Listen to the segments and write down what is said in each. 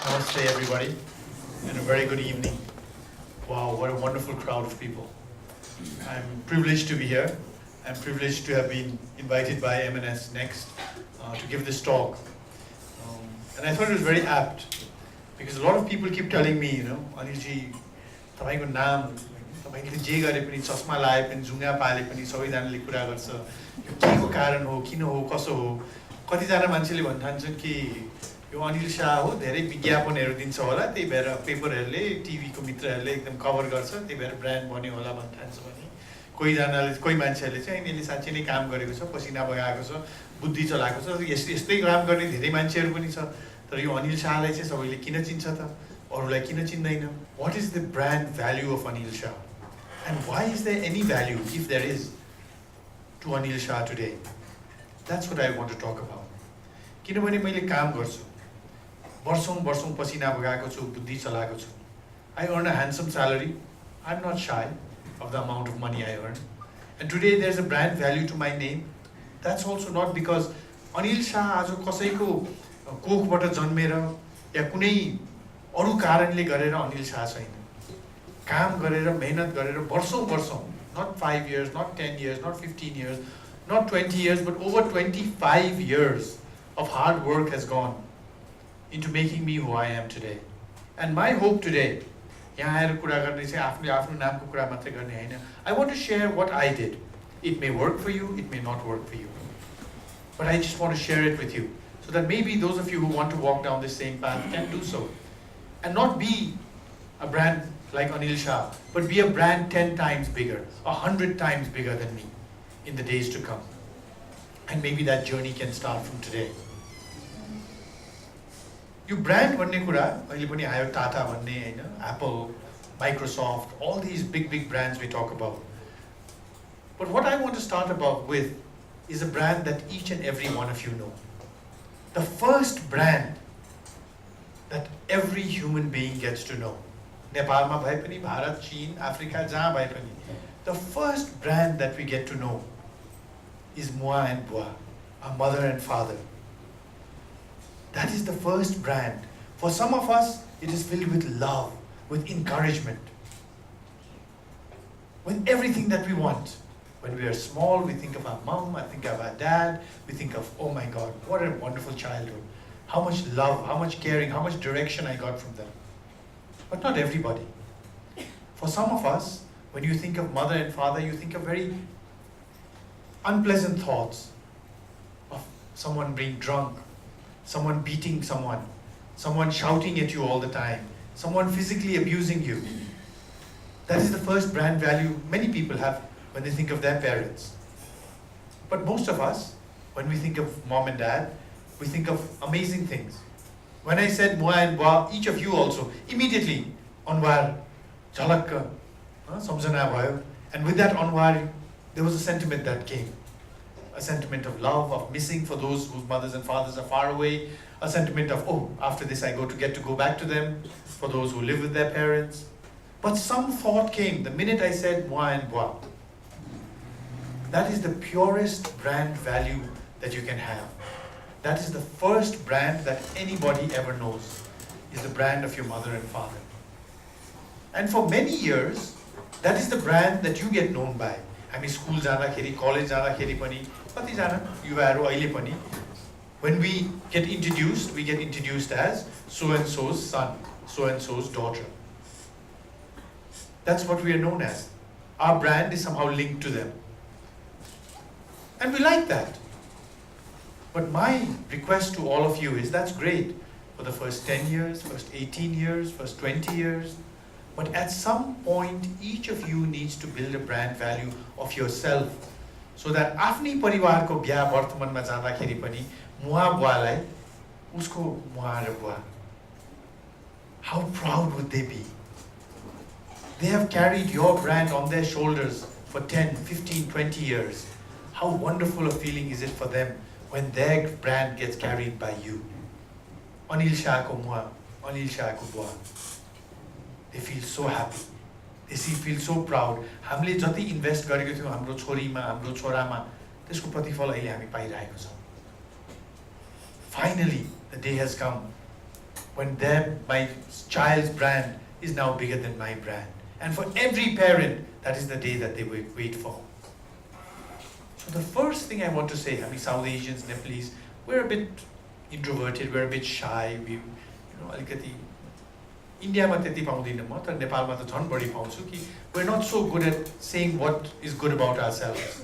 Namaste, everybody, and a very good evening. Wow, what a wonderful crowd of people. I'm privileged to be here. I'm privileged to have been invited by M&S Next to give this talk. And I thought it was very apt because a lot of people keep telling me, Anil ji, तपाईको नाम तपाईले जे गरे पनि चस्मा लाए पनि जुङ्गा पाले पनि सबैजनाले कुरा गर्छ यो केको कारण हो किन हो कसो हो कतिजना मान्छेले भन्ठान्छन् कि यो अनिल शाह हो धेरै विज्ञापनहरू दिन्छ होला त्यही भएर पेपरहरूले टिभीको मित्रहरूले एकदम कभर गर्छ त्यही भएर ब्रान्ड बन्यो होला भन्ठान्छ भने कोही मान्छेहरूले चाहिँ यसले साँच्चै नै काम गरेको छ पसिना बगाएको छ बुद्धि चलाएको छ यस्तै काम गर्ने धेरै मान्छेहरू पनि छ तर यो अनिल शाहलाई चाहिँ सबैले किन चिन्छ त अरूलाई किन चिन्दैन What is the brand value of Anil Shah and why is there any value if there is to Anil Shah today? That's what I want to talk about. किनभने मैले काम गर्छु वर्षौं पसिना बगाएको छु बुद्धि चलाएको छु I earn a handsome salary. I'm not shy of the amount of money I earn. And today there's a brand value to my name. That's also not because Anil Shah आज कसैको कोखबाट जन्मेर या कुनै अरु कारणले गरेर अनिल शाह छैन काम गरेर मेहनत गरेर वर्षौं not 5 years, not 10 years, not 15 years, not 20 years, but over 25 years of hard work has gone into making me who I am today. And my hope today, यहाँ आएर कुरा गर्ने चाहिँ आफ्नो नामको कुरा मात्रै गर्ने हैन. I want to share what I did. It may work for you, it may not work for you. But I just want to share it with you so that maybe those of you who want to walk down this same path can do so. And not be a brand like Anil Shah, but be a brand 10 times bigger, 100 times bigger than me in the days to come. And maybe that journey can start from today. You brand भन्ने कुरा अहिले पनि आयो टाटा भन्ने हैन Apple, Microsoft, all these big brands we talk about. But what I want to start about with is a brand that each and every one of you know. The first brand that every human being gets to know. नेपालमा भए पनि भारत, चीन, Africa जहाँ भए पनि. The first brand that we get to know is moi and bua, our mother and father. That is the first brand. For some of us, it is filled with love, with encouragement, with everything that we want. When we are small, we think of our mom, I think of our dad, we think of, oh my God, what a wonderful childhood. How much love, how much caring, how much direction I got from them. But not everybody. For some of us, when you think of mother and father, you think of very unpleasant thoughts of someone being drunk, someone beating someone, someone shouting at you all the time, someone physically abusing you. That is the first brand value many people have when they think of their parents. But most of us, when we think of mom and dad, we think of amazing things. When I said moi and bua, each of you also, immediately, anwar, jhalakka, samjana bhayo. And with that anwar, there was a sentiment that came. A sentiment of love, of missing for those whose mothers and fathers are far away. A sentiment of, oh, after this I get to go back to them, for those who live with their parents. But some thought came the minute I said moi and bua. That is the purest brand value that you can have. That is the first brand that anybody ever knows, is the brand of your mother and father. And for many years, that is the brand that you get known by. हामी school जाँदाखेरि college जाँदाखेरि पनि कतिजना युवाहरू अहिले पनि when we get introduced as so and so's son, so and so's daughter. That's what we are known as. Our brand is somehow linked to them. And we like that. But my request to all of you is that's great for the first 10 years, first 18 years, first 20 years. But at some point, each of you needs to build a brand value of yourself so that आफ्नै परिवारको बिहा वर्तमानमा जाँदाखेरि पनि मुहा बुवालाई उसको मुहा र बुवा. How proud would they be? They have carried your brand on their shoulders for 10, 15, 20 years. How wonderful a feeling is it for them when their brand gets carried by you. Anil Shah ko mua, Anil Shah ko bua. They feel so happy. They feel so proud. हामीले जति invest गरेको थियौं हाम्रो छोरीमा, हाम्रो छोरामा, त्यसको प्रतिफल अहिले हामी पाइरहेको छौं. Finally, the day has come when my child's brand is now bigger than my brand. And for every parent, that is the day that they wait for. So the first thing I want to say, I mean, South Asians, Nepalese, we're a bit introverted, we're a bit shy. We, alikati India ma त्यति पाउँदिन म, तर नेपालमा त झन् बढी पाउँछु कि we're not so good at saying what is good about ourselves.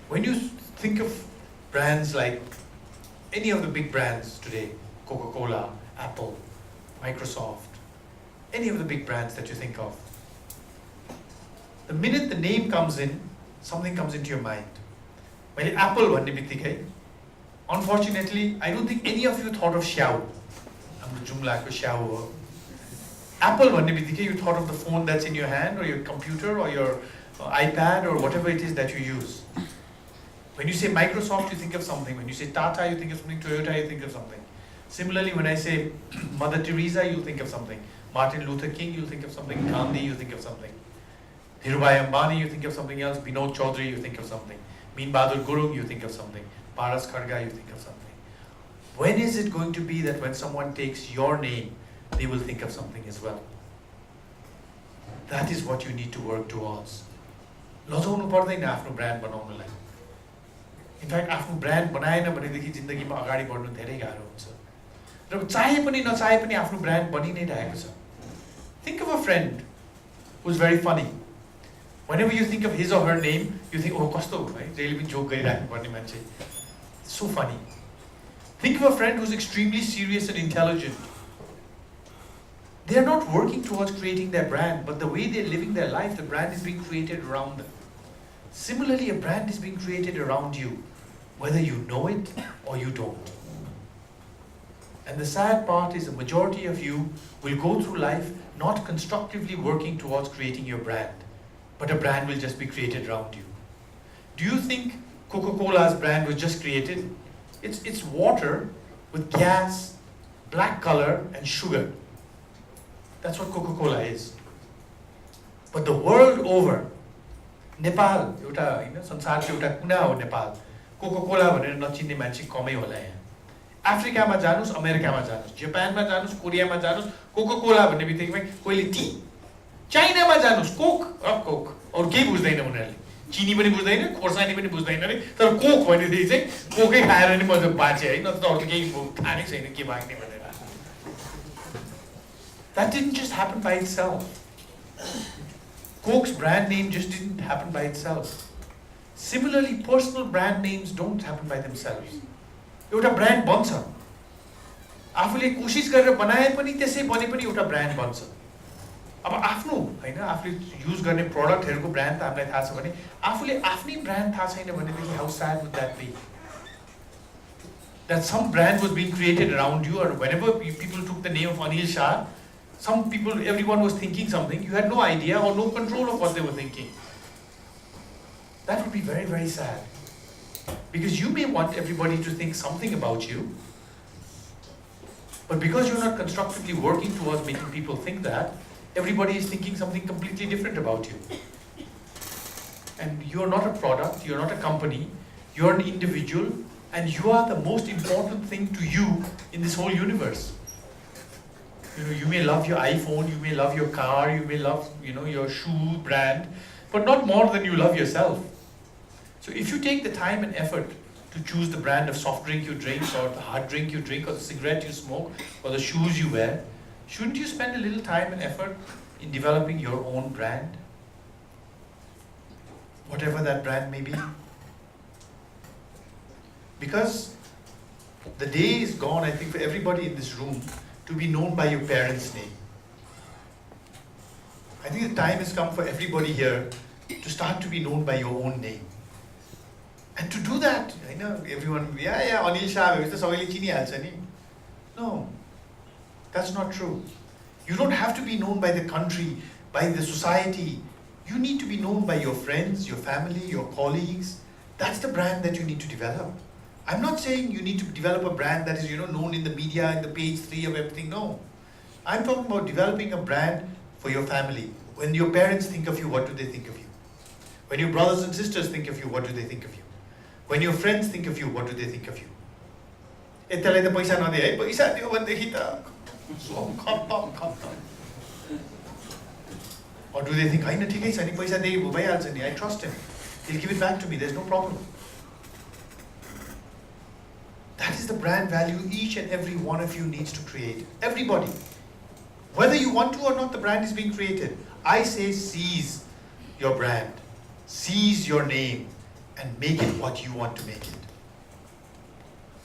When you think of brands like any of the big brands today, Coca-Cola, Apple, Microsoft, any of the big brands that you think of, the minute the name comes in, something comes into your mind. When Apple भन्ने बित्तिकै, unfortunately, I don't think any of you thought of Xiao. हाम्रो जुम्लाको Xiao हो. Apple भन्ने बित्तिकै you thought of the phone that's in your hand or your computer or your iPad or whatever it is that you use. When you say Microsoft, you think of something. When you say Tata, you think of something. Toyota, you think of something. Similarly, when I say Mother Teresa, you'll think of something. Martin Luther King, you'll think of something. Gandhi, you think of something. Dhirubhai Ambani, you think of something else. Binod Chaudhary, you think of something. Meen Bahadur Gurung, you think of something. Paras Kharga, you think of something. When is it going to be that when someone takes your name, they will think of something as well? That is what you need to work towards. लजाउनु पर्दैन आफ्नो brand बनाउनलाई. In fact, आफ्नो brand बनाएन भनेदेखि जिन्दगीमा अगाडि बढ्नु धेरै गाह्रो हुन्छ. र चाहे पनि नचाहे पनि आफ्नो ब्रान्ड बनि नै रहेको छ. Think of a friend who's very funny. Whenever you think of his or her name, you think, oh, कस्तो है, जहिले पनि जोक गरिराख्नु पर्ने मान्छे. So funny. Think of a friend who's extremely serious and intelligent. They are not working towards creating their brand, but the way they're living their life, the brand is being created around them. Similarly, a brand is being created around you, whether you know it or you don't. And the sad part is the majority of you will go through life not constructively working towards creating your brand, but a brand will just be created around you. Do you think Coca-Cola's brand was just created? It's water with gas, black color, and sugar. That's what Coca-Cola is. But the world over, Nepal, संसारको एउटा कुना हो Nepal. Coca-Cola भनेर नचिन्ने मान्छे कमै होला यहाँ. अफ्रिकामा जानुस्, अमेरिकामा जानुस्, जापानमा जानुस्, कोरियामा जानुस्, Coca-Cola भन्ने बित्तिकै कोहीले टी. चाइनामा जानुस्, कोक, अरु केही बुझ्दैन उनीहरूले. चिनी पनि बुझ्दैन, खोर्सानी पनि बुझ्दैन रे, तर कोक भनेदेखि चाहिँ कोकै खाएर नि म त बाँचे है, न त अरु केही थाहा नै छैन के भाग्ने भनेर. That didn't just happen by itself. Coke's brand name just didn't happen by itself. Similarly, personal brand names don't happen by themselves. एउटा ब्रान्ड बन्छ. आफूले कोशिश गरेर बनाए पनि त्यसै बने पनि एउटा ब्रान्ड बन्छ. अब आफ्नो हैन आफूले युज गर्ने प्रोडक्टहरुको ब्रान्ड त हामीलाई थाहा छ भने आफूले आफ्नै ब्रान्ड थाहा छैन भनेदेखि how sad would that be? That some brand was being created around you, or whenever people took the name of Anil Shah, some people, everyone was thinking something, you had no idea or no control of what they were thinking. That would be very, very sad. Because you may want everybody to think something about you, but because you're not constructively working towards making people think that, everybody is thinking something completely different about you. And you're not a product, you're not a company, you're an individual, and you are the most important thing to you in this whole universe. You may love your iPhone, you may love your car, you may love your shoe brand, but not more than you love yourself. So if you take the time and effort to choose the brand of soft drink you drink, or the hard drink you drink, or the cigarette you smoke, or the shoes you wear, shouldn't you spend a little time and effort in developing your own brand? Whatever that brand may be. Because the day is gone, I think, for everybody in this room to be known by your parents' name. I think the time has come for everybody here to start to be known by your own name. And to do that, I know everyone, Anil Shah, no, that's not true. You don't have to be known by the country, by the society. You need to be known by your friends, your family, your colleagues. That's the brand that you need to develop. I'm not saying you need to develop a brand that is, known in the media, in the page 3 of everything. No. I'm talking about developing a brand for your family. When your parents think of you, what do they think of you? When your brothers and sisters think of you, what do they think of you? When your friends think of you, what do they think of you? यतिलाई त पैसा नदिए है पैसा दियो भनेदेखि त खत्तम or do they think हैन ठिकै छ नि पैसा दिए भइहाल्छ नि I trust him he'll give it back to me there's no problem. That is the brand value each and every one of you needs to create. Everybody. Whether you want to or not, the brand is being created. I say seize your brand. Seize your name and make it what you want to make it.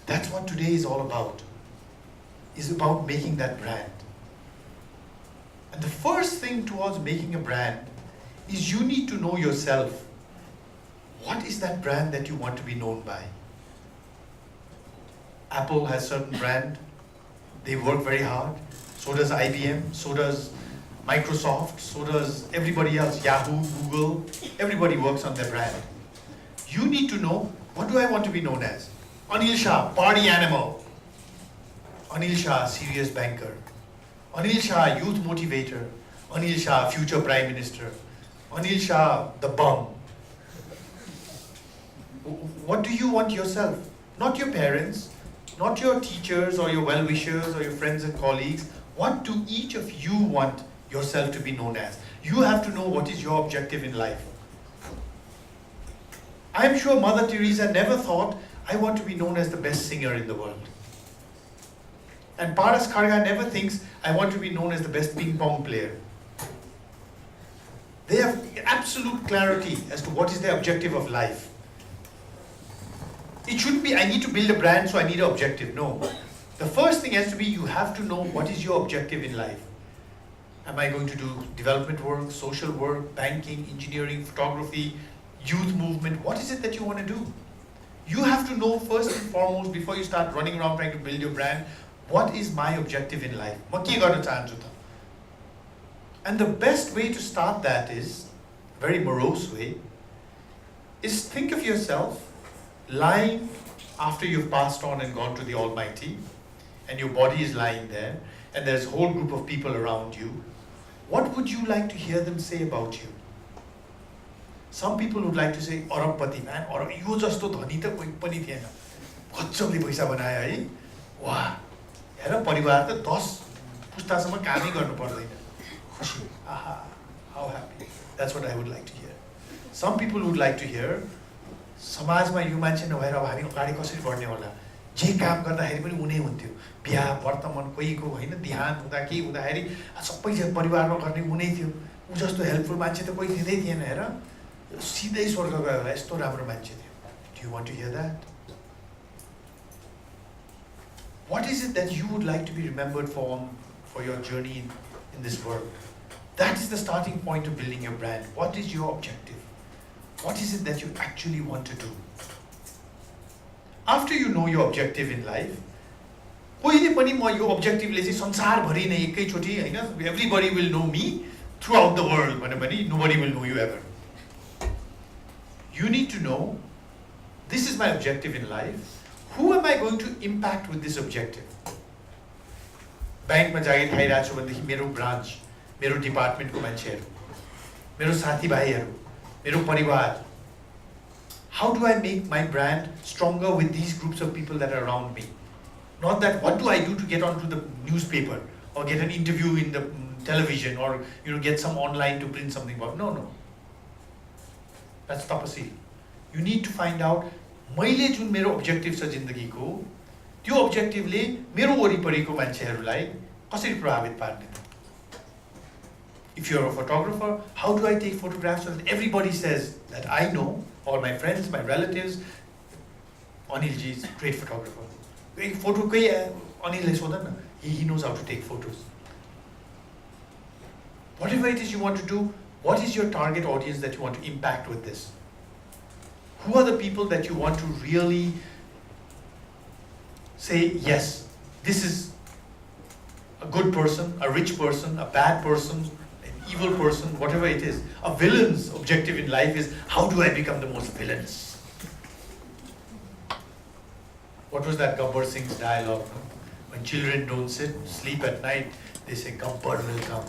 That's what today is all about. Is about making that brand. And the first thing towards making a brand is you need to know yourself. What is that brand that you want to be known by? Apple has certain brand. They work very hard. So does IBM. So does Microsoft. So does everybody else. Yahoo, Google. Everybody works on their brand. You need to know, what do I want to be known as? Anil Shah, party animal. Anil Shah, serious banker. Anil Shah, youth motivator. Anil Shah, future prime minister. Anil Shah, the bum. What do you want yourself? Not your parents, not your teachers or your well-wishers or your friends and colleagues. What do each of you want yourself to be known as? You have to know what is your objective in life. I am sure Mother Teresa never thought, I want to be known as the best singer in the world. And Paras Kharga never thinks, I want to be known as the best ping pong player. They have absolute clarity as to what is their objective of life. It shouldn't be, I need to build a brand, so I need an objective. No. The first thing has to be, you have to know what is your objective in life. Am I going to do development work, social work, banking, engineering, photography, youth movement? What is it that you want to do? You have to know first and foremost, before you start running around trying to build your brand, what is my objective in life? And the best way to start that is, a very morose way, is think of yourself lying after you've passed on and gone to the Almighty, and your body is lying there, and there's a whole group of people around you. What would you like to hear them say about you? Some people would like to say, Arabpati man, or yo jasto dhani ta koi pani thiena. Gajjabले पैसा बनायो है. वाह. हेर परिवार त 10 पुस्तासम्म कामै गर्नु पर्दैन. खुसी. Aha. How happy. That's what I would like to hear. Some people would like to hear, समाजमा यो मान्छे नभएर अब हामी अगाडि कसरी बढ्ने होला, जे काम गर्दाखेरि पनि उनी हुन्थ्यो, बिहा वर्तमान कोहीको हैन ध्यान हुँदा के हुँदाखेरि सबै परिवारमा गर्ने उनी थियो, उ जस्तो हेल्पफुल मान्छे त कोही थिँदै थिएन हेर, सिधै स्वर्ग गयो होला, यस्तो राम्रो मान्छे थियो. Do you want to hear that? What is it that you would like to be remembered for your journey in this world? That is the starting point of building your brand. What is your objective? What is it that you actually want to do? After you know your objective in life, कहिले पनि म यो objectiveले चाहिँ संसारभरि नै एकैचोटी हैन, everybody will know me throughout the world भने पनि nobody will know you ever. You need to know, this is my objective in life. Who am I going to impact with this objective? ब्याङ्कमा जागिर खाइरहेको छु भनेदेखि मेरो branch, मेरो डिपार्टमेन्टको मान्छेहरू, मेरो साथीभाइहरू, मेरो परिवार. How do I make my brand stronger with these groups of people that are around me? Not that what do I do to get onto the newspaper or get an interview in the television or get some online to print something about. No. That's tapasya. You need to find out मैले जुन मेरो objective छ जिन्दगीको, त्यो objectiveले मेरो वरिपरिको मान्छेहरूलाई कसरी प्रभावित पार्ने. If you're a photographer, how do I take photographs so that everybody says that I know, or my friends, my relatives, Anil ji is a great photographer. Photo Anil soda he knows how to take photos. Whatever it is you want to do, what is your target audience that you want to impact with this? Who are the people that you want to really say, yes, this is a good person, a rich person, a bad person, evil person, whatever it is. A villain's objective in life is, how do I become the most villainous? What was that Gabbar Singh's dialogue? When children don't sleep at night, they say, Gabbar will come.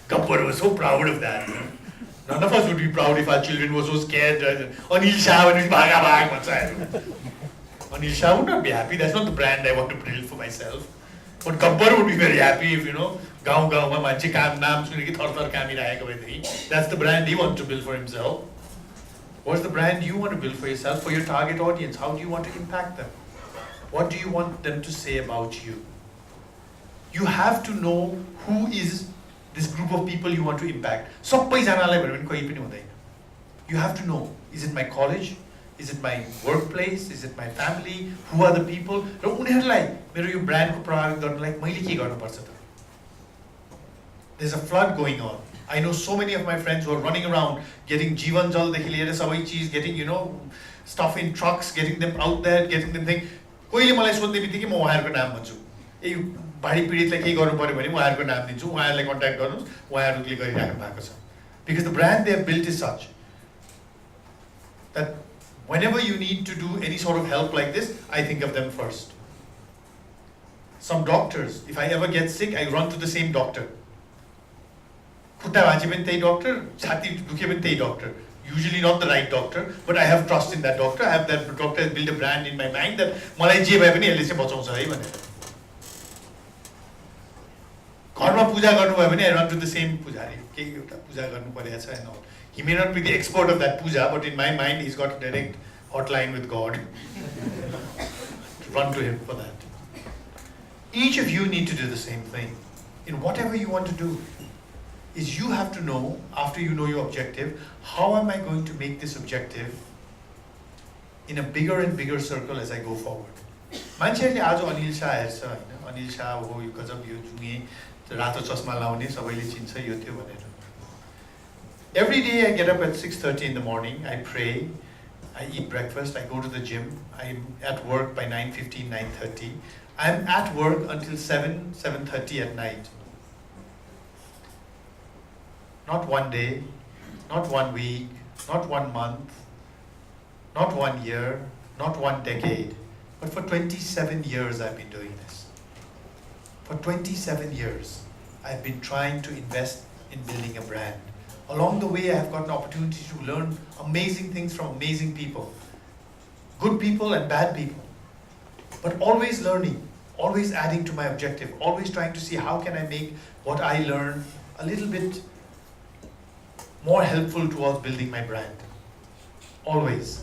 Gabbar was so proud of that. None of us would be proud if our children were so scared. Anil Shah, Anil Shah would not be happy. That's not the brand I want to build for myself. But Gabbar would be very happy if, गाउँ-गाउँमा मान्छे काम नाम सुनेर कि थर-थर कामिरहेको भएदेखि. That's the brand he wants to build for himself. What's the brand you want to build for yourself, for your target audience? How do you want to impact them? What do you want them to say about you? You have to know who is this group of people you want to impact. सबैजनालाई भन्यो भने कोही पनि हुँदैन. You have to know, is it my college? Is it my workplace? Is it my family? Who are the people? र उनीहरूलाई मेरो यो ब्रान्डको प्रभावित गर्नलाई मैले के गर्नुपर्छ त? There's a flood going on. I know so many of my friends who are running around getting जीवन जलदेखि लिएर सबै चीज, getting stuff in trucks, getting them out there, getting them thing. कोहीले मलाई सोध्ने बित्तिकै म उहाँहरूको नाम भन्छु. ए बाढी पीडितलाई के गर्नु पर्यो भने म उहाँहरूको नाम दिन्छु. उहाँहरूलाई कन्ट्याक्ट गर्नुस्, उहाँहरूले गरिराख्नु भएको छ. Because the brand they have built is such that whenever you need to do any sort of help like this, I think of them first. Some doctors, if I ever get sick, I run to the same doctor. खुट्टा भाँचे पनि त्यही doctor, छाती दुखे पनि त्यही doctor. Usually not the right doctor, but I have trust in that doctor. I have that doctor has built a brand in my mind that मलाई जे भए पनि यसले चाहिँ बचाउँछ है भनेर. घरमा पूजा गर्नुभयो भने I run to the same पुजारी. केही एउटा पूजा गर्नु परेछ and all. He may not be the expert of that puja, but in my mind he's got a direct hotline with God. Run to him for that. Each of you need to do the same thing. In whatever you want to do, is you have to know, after you know your objective, how am I going to make this objective in a bigger and bigger circle as I go forward. मान्छेहरूले आज अनिल शाह हेर्छ हैन, अनिल शाह हो यो गजब यो जुङ्गे रातो चस्मा लाउने सबैले चिन्छ यो त्यो भनेर. Every day I get up at 6:30 in the morning, I pray, I eat breakfast, I go to the gym, I'm at work by 9:15, 9:30. I'm at work until 7, 7:30 at night. Not one day, not 1 week, not 1 month, not 1 year, not 1 decade, but for 27 years I've been doing this. For 27 years, I've been trying to invest in building a brand. Along the way, I have got an opportunity to learn amazing things from amazing people. Good people and bad people. But always learning, always adding to my objective, always trying to see how can I make what I learn a little bit more helpful towards building my brand. Always.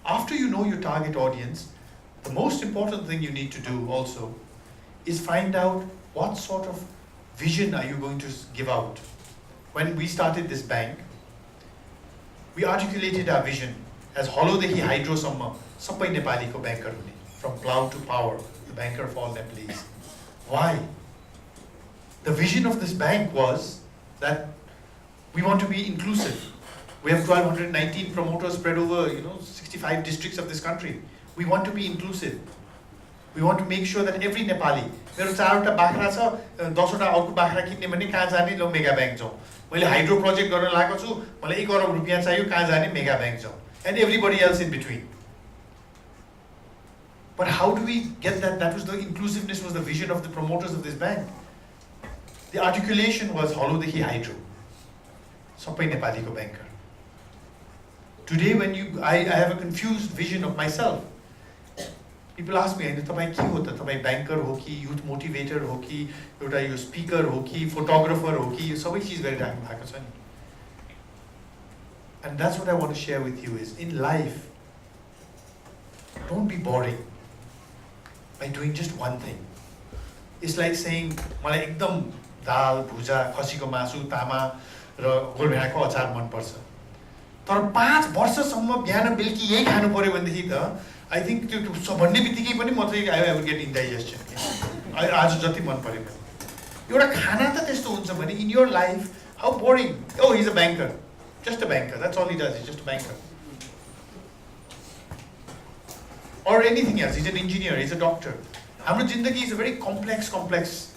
After you know your target audience, the most important thing you need to do also is find out what sort of vision are you going to give out. When we started this bank, we articulated our vision as Holodehi Hydro Samma, Sapai Nepali ko banker hune, from plow to power, the banker for all Nepalese. Why? The vision of this bank was that we want to be inclusive. We have 1,219 promoters spread over 65 districts of this country. We want to be inclusive. We want to make sure that every Nepali, मेरो 4वटा बाख्रा छ, 10वटा अर्को बाख्रा किन्ने भने कहाँ जाने लो mega bank जाउँ. मैले हाइड्रो प्रोजेक्ट गर्न लागेको छु, मलाई 1 करोड रुपैयाँ चाहियो, कहाँ जाने मेगा बैंक जाउँ. And everybody else in between. But how do we get that? That was the inclusiveness, was the vision of the promoters of this bank. The articulation was Holodehi Hydro. Sapai Nepali ko banker. Today when I have a confused vision of myself. People ask me, तपाईं के हो त? तपाईं banker हो कि, youth motivator हो कि, एउटा यो speaker हो कि, photographer हो कि, यो सबै चीज गरिराख्नु भएको छ नि. And that's what I want to share with you is, in life, don't be boring by doing just one thing. It's like saying, मलाई एकदम दाल, भुजा, खसीको मासु, तामा र गोलभेडाको अचार मन पर्छ. तर 5 वर्षसम्म बिहान बेलुकी यही खानु पर्यो भनेदेखि त I think त्यो भन्ने बित्तिकै पनि म चाहिँ I will get indigestion. आज जति मन पर्यो पनि. एउटा खाना त त्यस्तो हुन्छ भने in your life, how boring. Oh, he's a banker. Just a banker. That's all he does. He's just a banker. Or anything else. He's an engineer. He's a doctor. हाम्रो जिन्दगी is a very complex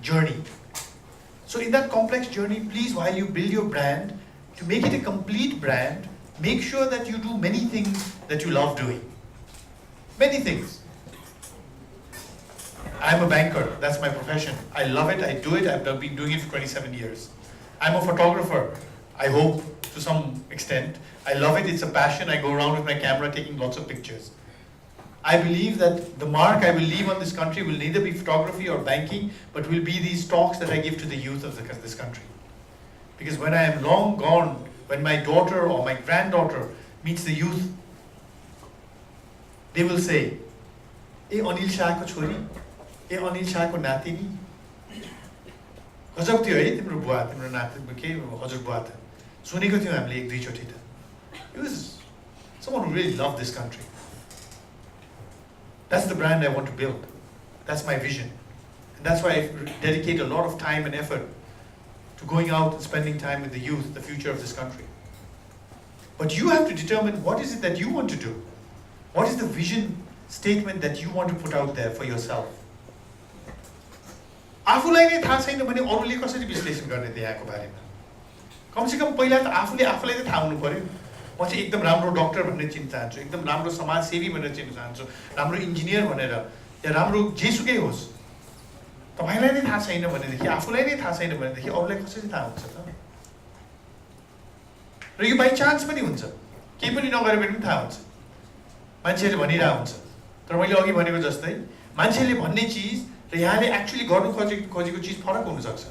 journey. So in that complex journey, please, while you build your brand, to make it a complete brand, make sure that you do many things that you love doing. Many things. I'm a banker. That's my profession. I love it. I do it. I've been doing it for 27 years. I'm a photographer. I hope to some extent. I love it. It's a passion. I go around with my camera taking lots of pictures. I believe that the mark I will leave on this country will neither be photography or banking, but will be these talks that I give to the youth of this country. Because when I am long gone, when my daughter or my granddaughter meets the youth, they will say, "Eh, Anil Shah ko chori, eh, Anil Shah ko natini." गजब थियो है तिम्रो बुवा तिम्रो नाति के हजुर बुवा त सुनेको थियौ हामीले एक दुई चोटि त. It was someone who really loved this country. That's the brand I want to build. That's my vision. And that's why I dedicate a lot of time and effort to going out and spending time with the youth, the future of this country. But you have to determine what is it that you want to do. What is the vision statement that you want to put out there for yourself? आफूलाई नै थाहा छैन भने अरूले कसरी विश्लेषण गर्ने त यहाँको बारेमा. कमसेकम पहिला त आफूले आफूलाई त थाहा हुनु पर्यो. म चाहिँ एकदम राम्रो डक्टर भनेर चिन्न चाहन्छु, एकदम राम्रो समाजसेवी भनेर चिन्न चाहन्छु, राम्रो इन्जिनियर भनेर या राम्रो जेसुकै होस्. तपाईँलाई नै थाहा छैन भनेदेखि, आफूलाई नै थाहा छैन भनेदेखि अरूलाई कसरी थाहा हुन्छ त? र यो बाई चान्स पनि हुन्छ, केही पनि नगरे पनि थाहा हुन्छ. मान्छेले भनिरहेको हुन्छ. तर मैले अघि भनेको जस्तै मान्छेले भन्ने चिज र यहाँले एक्चुअली गर्नु खोजेको चिज फरक हुनसक्छ.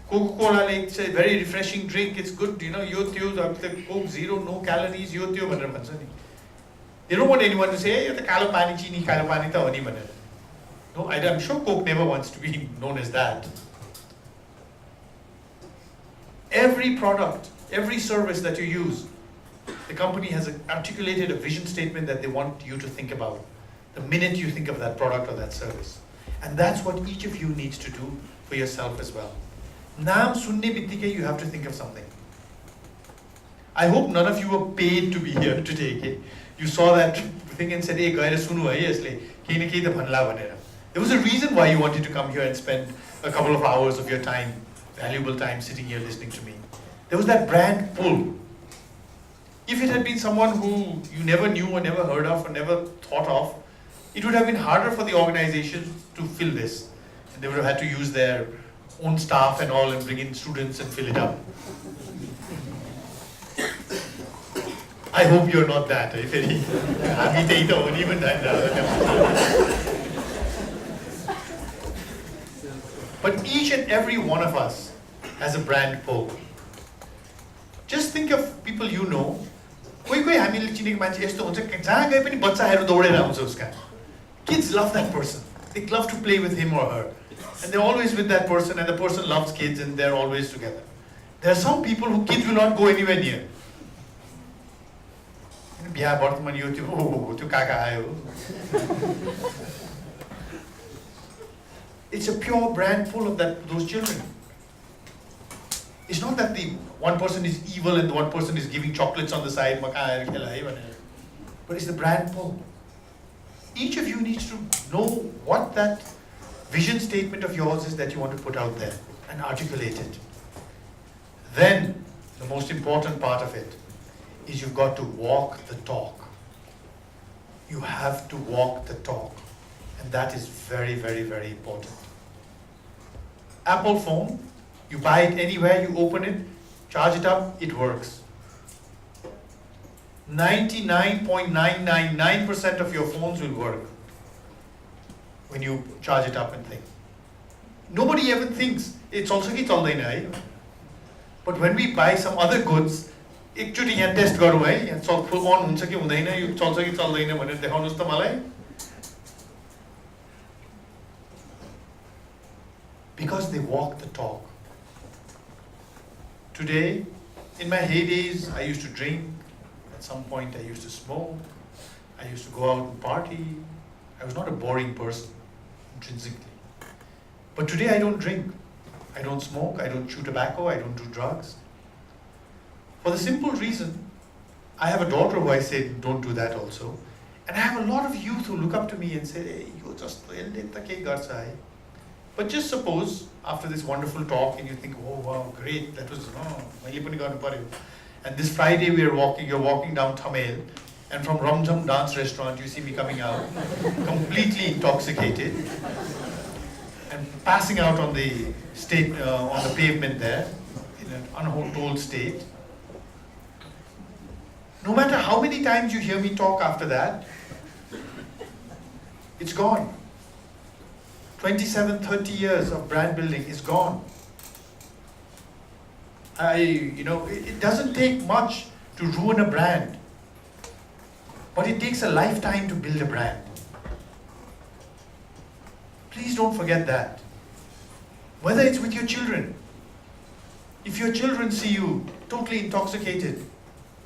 कोका-कोलाले it's a very refreshing drink, it's good, you know, यो त्यो, कोक जिरो, नो क्यालोरिज, यो त्यो भनेर भन्छ नि. They don't want anyone to say, यो त कालो पानी, चिनी कालो पानी त हो नि भनेर. No, I'm sure Coke never wants to be known as that. Every product, every service that you use, the company has articulated a vision statement that they want you to think about the minute you think of that product or that service. And that's what each of you needs to do for yourself as well. Naam sunne bitike, you have to think of something. I hope none of you were paid to be here today. Okay? You saw that thing and said, "Hey, gaera sunu hai yasle kehi na kehi ta bhanla bhanera." There was a reason why you wanted to come here and spend a couple of hours of your time, valuable time, sitting here listening to me. There was that brand pull. If it had been someone who you never knew or never heard of or never thought of, it would have been harder for the organization to fill this. And they would have had to use their own staff and all and bring in students and fill it up. I hope you're not that. If any, but each and every one of us has a brand pull. Just think of people you know. Kids love that person. They love to play with him or her. And they're always with that person, and the person loves kids, and they're always together. There are some people who kids will not go anywhere near. It's a pure brand full of those children. It's not that the one person is evil and the one person is giving chocolates on the side, but it's the brand pull. Each of you needs to know what that vision statement of yours is that you want to put out there and articulate it. Then, the most important part of it is you've got to walk the talk. You have to walk the talk. And that is very, very, very important. Apple phone, you buy it anywhere, you open it, charge it up, it works. 99.999% of your phones will work when you charge it up and think. Nobody ever thinks, it's also ki chaldaina hai. But when we buy some other goods, एकचोटि यहाँ test गरौँ है, यहाँ full on हुन्छ कि हुँदैन, यो चल्छ कि चल्दैन भनेर देखाउनुस् त मलाई. Because they walk the talk. Today, in my heydays, I used to drink. At some point, I used to smoke. I used to go out and party. I was not a boring person, intrinsically. But today, I don't drink. I don't smoke. I don't chew tobacco. I don't do drugs. For the simple reason, I have a daughter who I say, don't do that also. And I have a lot of youth who look up to me and say, hey, you just, but just suppose, after this wonderful talk, and you think, oh wow, great, that was, and this Friday you're walking down Thamel, and from Ramjam Dance Restaurant, you see me coming out, completely intoxicated, and passing out on the pavement there, in an untold state. No matter how many times you hear me talk after that, it's gone. 27, 30 years of brand building is gone. It doesn't take much to ruin a brand, but it takes a lifetime to build a brand. Please don't forget that. Whether it's with your children, if your children see you totally intoxicated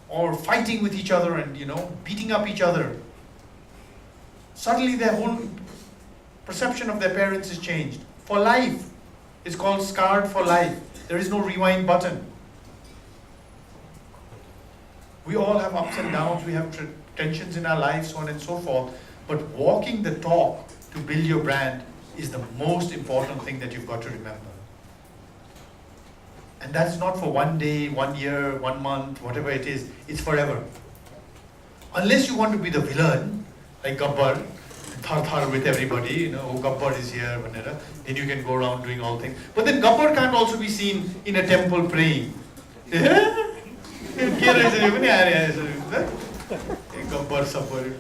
or fighting with each other and beating up each other, suddenly their whole perception of their parents is changed. For life. It's called scarred for life. There is no rewind button. We all have ups and downs, we have tensions in our lives, so on and so forth. But walking the talk to build your brand is the most important thing that you've got to remember. And that's not for one day, 1 year, 1 month, whatever it is. It's forever. Unless you want to be the villain, like Gabbar, thar with everybody, oh, Gabbar is here, whatever. Then you can go around doing all things. But then Gabbar can't also be seen in a temple praying. Gabbar supper.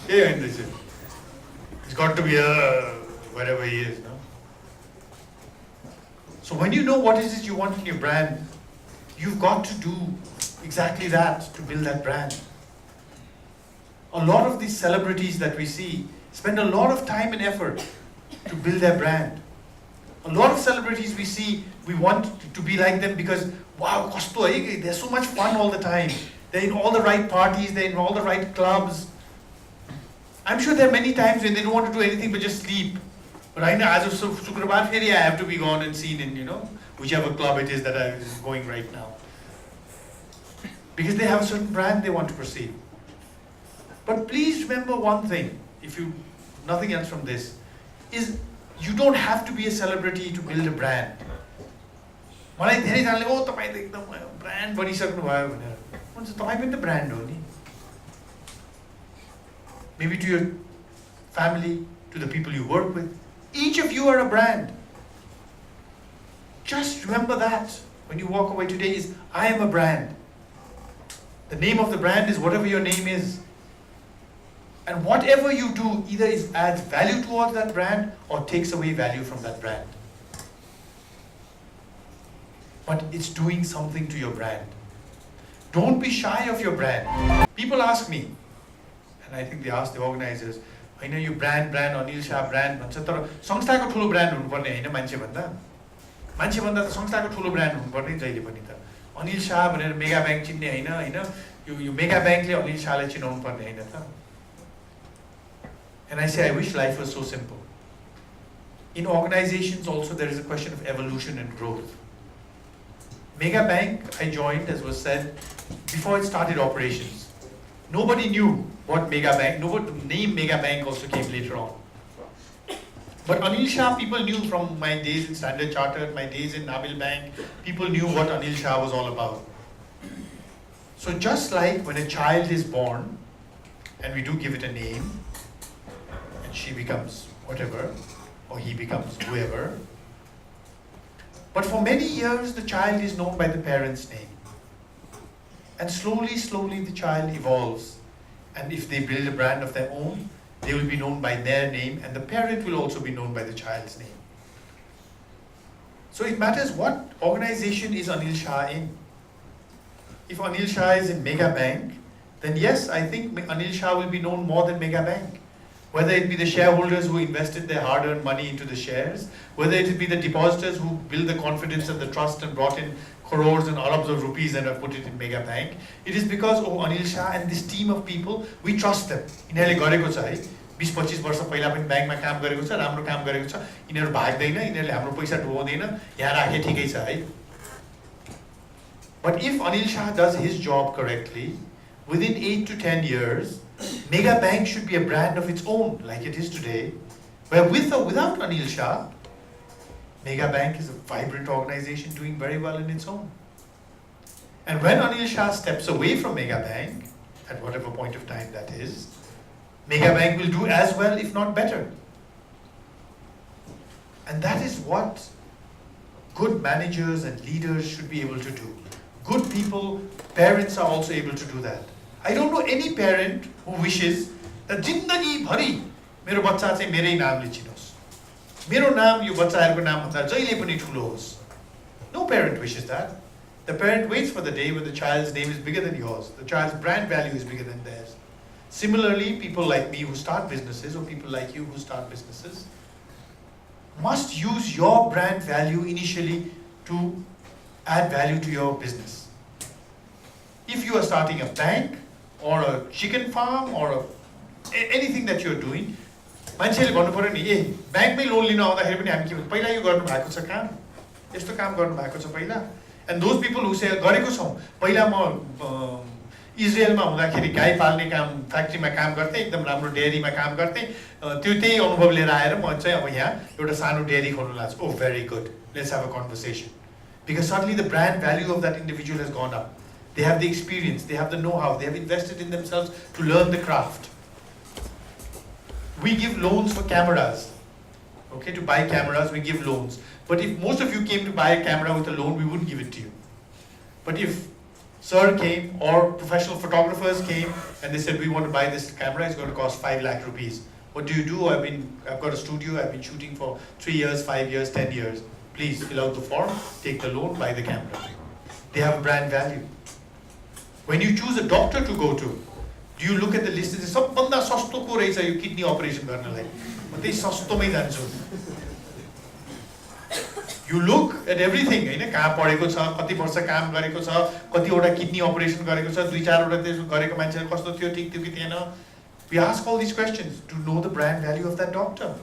It's got to be wherever he is. No? So when you know what it is you want in your brand, you've got to do exactly that to build that brand. A lot of these celebrities that we see spend a lot of time and effort to build their brand. A lot of celebrities we see, we want to be like them because, wow, they're so much fun all the time. They're in all the right parties, they're in all the right clubs. I'm sure there are many times when they don't want to do anything but just sleep. But I know, as of Sukrabar Feri, I have to be gone and seen in, whichever club it is that I is going right now. Because they have a certain brand they want to perceive. But please remember one thing, nothing else from this, is you don't have to be a celebrity to build a brand. मलाई धेरै जनाले तपाईं त एकदम brand बनिसक्नु भयो भनेर भन्छ तपाई पनि त ब्रान्ड हो नि. Maybe to your family, to the people you work with, each of you are a brand. Just remember that when you walk away today is, I am a brand. The name of the brand is whatever your name is. And whatever you do either adds value towards that brand or takes away value from that brand. But it's doing something to your brand. Don't be shy of your brand. People ask me, and I think they ask the organizers, I know you brand, Anil Shah brand, भन्छ तर संस्थाको ठुलो brand हुनुपर्ने हैन मान्छे भन्दा त संस्थाको ठुलो ब्रान्ड हुनुपर्ने जहिले पनि त अनिल शाह भनेर मेगा बैंक चिन्ने हैन यो मेगा बैंकले अनिल शाहलाई चिनाउनु पर्ने हैन त. And I say, I wish life was so simple. In organizations also there is a question of evolution and growth. Mega Bank I joined, as was said, before it started operations. Nobody knew what Mega Bank, the name Mega Bank also came later on. But Anil Shah, people knew from my days in Standard Chartered, my days in Nabil Bank, people knew what Anil Shah was all about. So just like when a child is born, and we do give it a name, and she becomes whatever, or he becomes whoever, but for many years the child is known by the parent's name. And slowly the child evolves. And if they build a brand of their own, they will be known by their name, and the parent will also be known by the child's name. So it matters what organization is Anil Shah in. If Anil Shah is in Mega Bank, then yes, I think Anil Shah will be known more than Mega Bank. Whether it be the shareholders who invested their hard-earned money into the shares, whether it be the depositors who built the confidence and the trust and brought in crores and arabs of rupees and have put it in Mega Bank, it is because Anil Shah and this team of people, we trust them. यिनीहरूले गरेको छ है 20-25 वर्ष पहिला पनि बैंकमा काम गरेको छ, राम्रो काम गरेको छ, यिनीहरू भाग्दैन, यिनीहरूले हाम्रो पैसा डुबाउँदैन, यहाँ राखे ठिकै छ है. But if Anil Shah does his job correctly, within 8 to 10 years, Mega Bank should be a brand of its own, like it is today, where with or without Anil Shah, Mega Bank is a vibrant organization doing very well in its own. And when Anil Shah steps away from Mega Bank, at whatever point of time that is, Mega Bank will do as well, if not better. And that is what good managers and leaders should be able to do. Good people, parents are also able to do that. I don't know any parent who wishes that जिन्दगी भरि मेरो बच्चा चाहिँ मेरै नामले चिनोस्, मेरो नाम यो बच्चाहरूको नामभन्दा जहिले पनि ठुलो होस्. No parent wishes that. The parent waits for the day when the child's name is bigger than yours, the child's brand value is bigger than theirs. Similarly, people like me who start businesses, or people like you who start businesses, must use your brand value initially to add value to your business. If you are starting a bank or a chicken farm or anything that you're doing, मान्छेले भन्नु पर्यो नि, ए ब्याङ्कमै loan लिन आउँदाखेरि पनि हामी के भन्छ, पहिला यो गर्नु भएको छ काम, यस्तो काम गर्नु भएको छ पहिला. And those people who say गरेको छौँ, पहिला म इजरायलमा हुँदाखेरि गाई पाल्ने काम फ्याक्ट्रीमा काम गर्थेँ, एकदम राम्रो डेयरीमा काम गर्थेँ, त्यही अनुभव लिएर आएर म चाहिँ अब यहाँ एउटा सानो डेयरी खोल्न लाग्छु. Oh, very good. Let's have a conversation. Because suddenly the brand value of that individual has gone up. They have the experience, they have the know-how, they have invested in themselves to learn the craft. We give loans for cameras. Okay, to buy cameras, we give loans. But if most of you came to buy a camera with a loan, we wouldn't give it to you. But if Sir came or professional photographers came and they said, we want to buy this camera, it's going to cost 5 lakh rupees. What do you do? I've got a studio, I've been shooting for 3 years, 5 years, 10 years. Please fill out the form, take the loan, buy the camera. They have a brand value. When you choose a doctor to go to, do you look at the list and say, सबभन्दा सस्तो को रहेछ यो kidney operation गर्नलाई, म त्यही सस्तोमै जान्छु. You look at everything, हैन, कहाँ पढेको छ, कति वर्ष काम गरेको छ, कतिवटा किडनी अपरेसन गरेको छ, 2-4 वटा त्यसो गरेको मान्छेले कस्तो थियो, ठीक थियो कि थिएन. We ask all these questions to know the brand value of that doctor.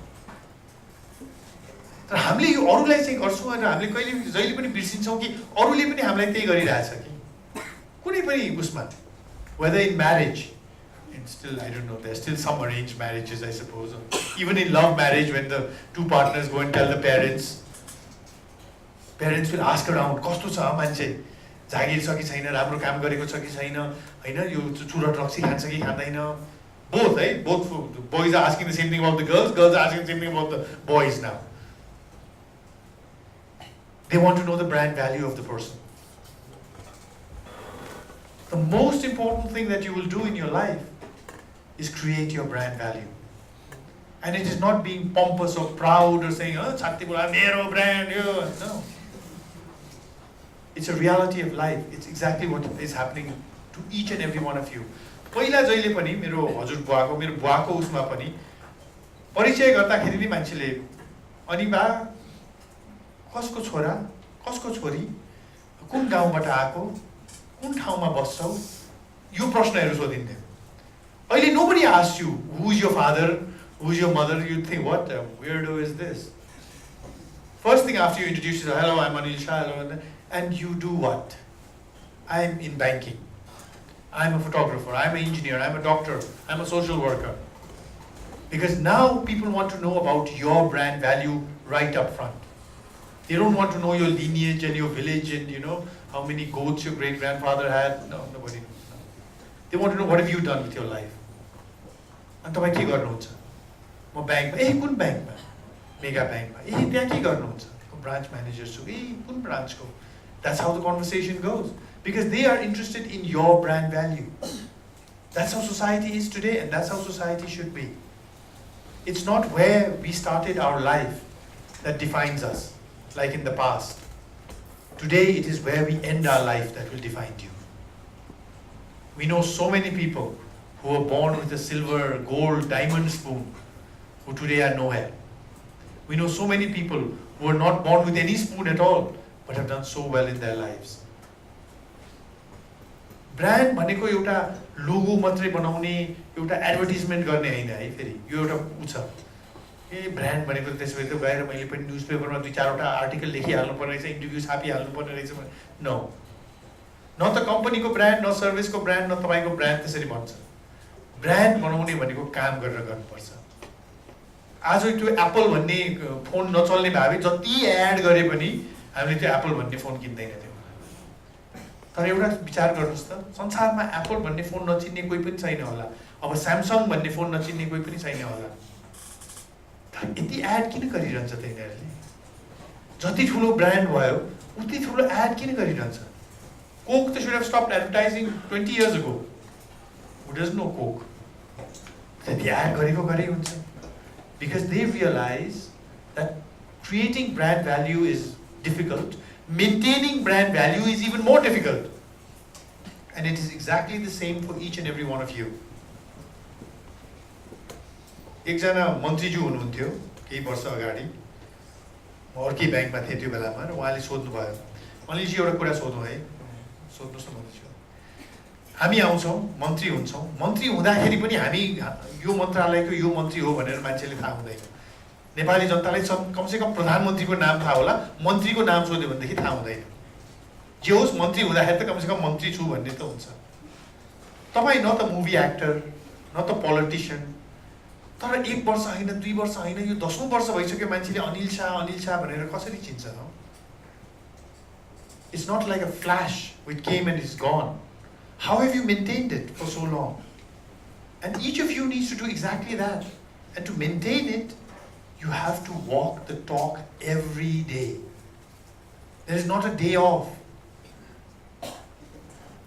तर हामीले यो अरूलाई चाहिँ गर्छौँ भनेर हामीले कहिले जहिले पनि बिर्सिन्छौँ कि अरूले पनि हामीलाई त्यही गरिरहेछ कि कुनै पनि उसमा. Whether in marriage, and still I don't know, there's still some arranged marriages I suppose, even in love marriage when the two partners go and tell the parents will ask around, कस्तो छ मान्छे, जागिर छ कि छैन, राम्रो काम गरेको छ कि छैन, हैन, यो चुरट रक्सी खान्छ कि खाँदैन. Both, right? Both boys are asking the same thing about the girls are asking the same thing about the boys now. They want to know the brand value of the person. The most important thing that you will do in your life is create your brand value. And it is not being pompous or proud or saying, oh, mero brand, no. It's a reality of life. It's exactly what is happening to each and every one of you. पहिला जहिले पनि मेरो बुवाको उसमा पनि परिचय गर्दाखेरि नि मान्छेले अनि बा कसको छोरा, कसको छोरी, कुन गाउँबाट आएको, कुन ठाउँमा बस्छौ, यो प्रश्नहरू सोधिन्थे. अहिले nobody asks you who's your father, who's your mother. You think, what a weirdo is this? First thing after you introduce yourself, hello, I'm Anil Shah, hello, and you do what? I'm in banking. I'm a photographer, I'm an engineer, I'm a doctor, I'm a social worker. Because now people want to know about your brand value right up front. They don't want to know your lineage and your village and how many goats your great grandfather had. No, nobody knows. They want to know what have you done with your life. And तपाईं के गर्नुहुन्छ? म बैंकमा, ए कुन बैंकमा? Mega बैंकमा. ए त्यहाँ के गर्नुहुन्छ? Branch manager छु. ए कुन branch को? That's how the conversation goes. Because they are interested in your brand value. That's how society is today, and that's how society should be. It's not where we started our life that defines us, like in the past. Today, it is where we end our life that will define you. We know so many people who were born with a silver, gold, diamond spoon, who today are nowhere. We know so many people who were not born with any spoon at all, but have done so well in their lives. Brand भनेको एउटा लोगो मात्रै बनाउने, एउटा advertisement गर्ने हैन है. फेरि यो एउटा उ छ, ए ब्रान्ड भनेको त्यसो भए त गएर मैले पनि न्युजपेपरमा 2-4 वटा आर्टिकल लेखिहाल्नु पर्ने रहेछ, इन्टरभ्यु छापिहाल्नु पर्ने रहेछ. नो, न त कम्पनीको ब्रान्ड, न सर्भिसको ब्रान्ड, न तपाईको ब्रान्ड त्यसरी भन्छ. ब्रान्ड बनाउने भनेको काम गरेर गर्नुपर्छ. आज त्यो एप्पल भन्ने फोन नचल्ने भए जति एड गरे पनि हामीले त्यो एप्पल भन्ने फोन किन्दैन थियो. तर एउटा विचार गर्नुस् त, संसारमा एप्पल भन्ने फोन नचिन्ने कोही पनि छैन होला. अब स्यामसङ भन्ने फोन नचिन्ने कोही पनि छैन होला. यति एड किन गरिरहन्छ त यिनीहरूले? जति ठुलो ब्रान्ड भयो उति ठुलो एड किन गरिरहन्छ? कोक त should have stopped advertising 20 years ago. who doesn't know Coke. That ad gareko garai huncha. Because they realize that creating brand value is difficult, maintaining brand value is even more difficult. And it is exactly the same for each and every one of you. एकजना मन्त्रीज्यू हुनुहुन्थ्यो केही वर्ष अगाडि म अर्कै ब्याङ्कमा थिएँ त्यो बेलामा र उहाँले सोध्नुभयो अनिलजी एउटा कुरा सोधौँ है सोध्नुहोस् न मन्त्रीज्यू हामी आउँछौँ मन्त्री हुन्छौँ मन्त्री हुँदाखेरि पनि हामी यो मन्त्रालयको यो मन्त्री हो भनेर मान्छेले थाहा हुँदैन नेपाली जनतालाई कमसेकम प्रधानमन्त्रीको नाम थाहा होला मन्त्रीको नाम सोध्यो भनेदेखि थाहा हुँदैन जे होस् मन्त्री हुँदाखेरि त कमसेकम मन्त्री छु भन्ने त हुन्छ तपाईँ न त मुभी एक्टर न त पोलिटिसियन तर 1 वर्ष होइन 2 वर्ष होइन यो 10औं वर्ष भइसक्यो मान्छेले अनिल शाह भनेर कसरी चिन्छ न It's not like a flash which came and is gone. How have you maintained it for so long? And each of you needs to do exactly that. And to maintain it, you have to walk the talk every day. There is not a day off.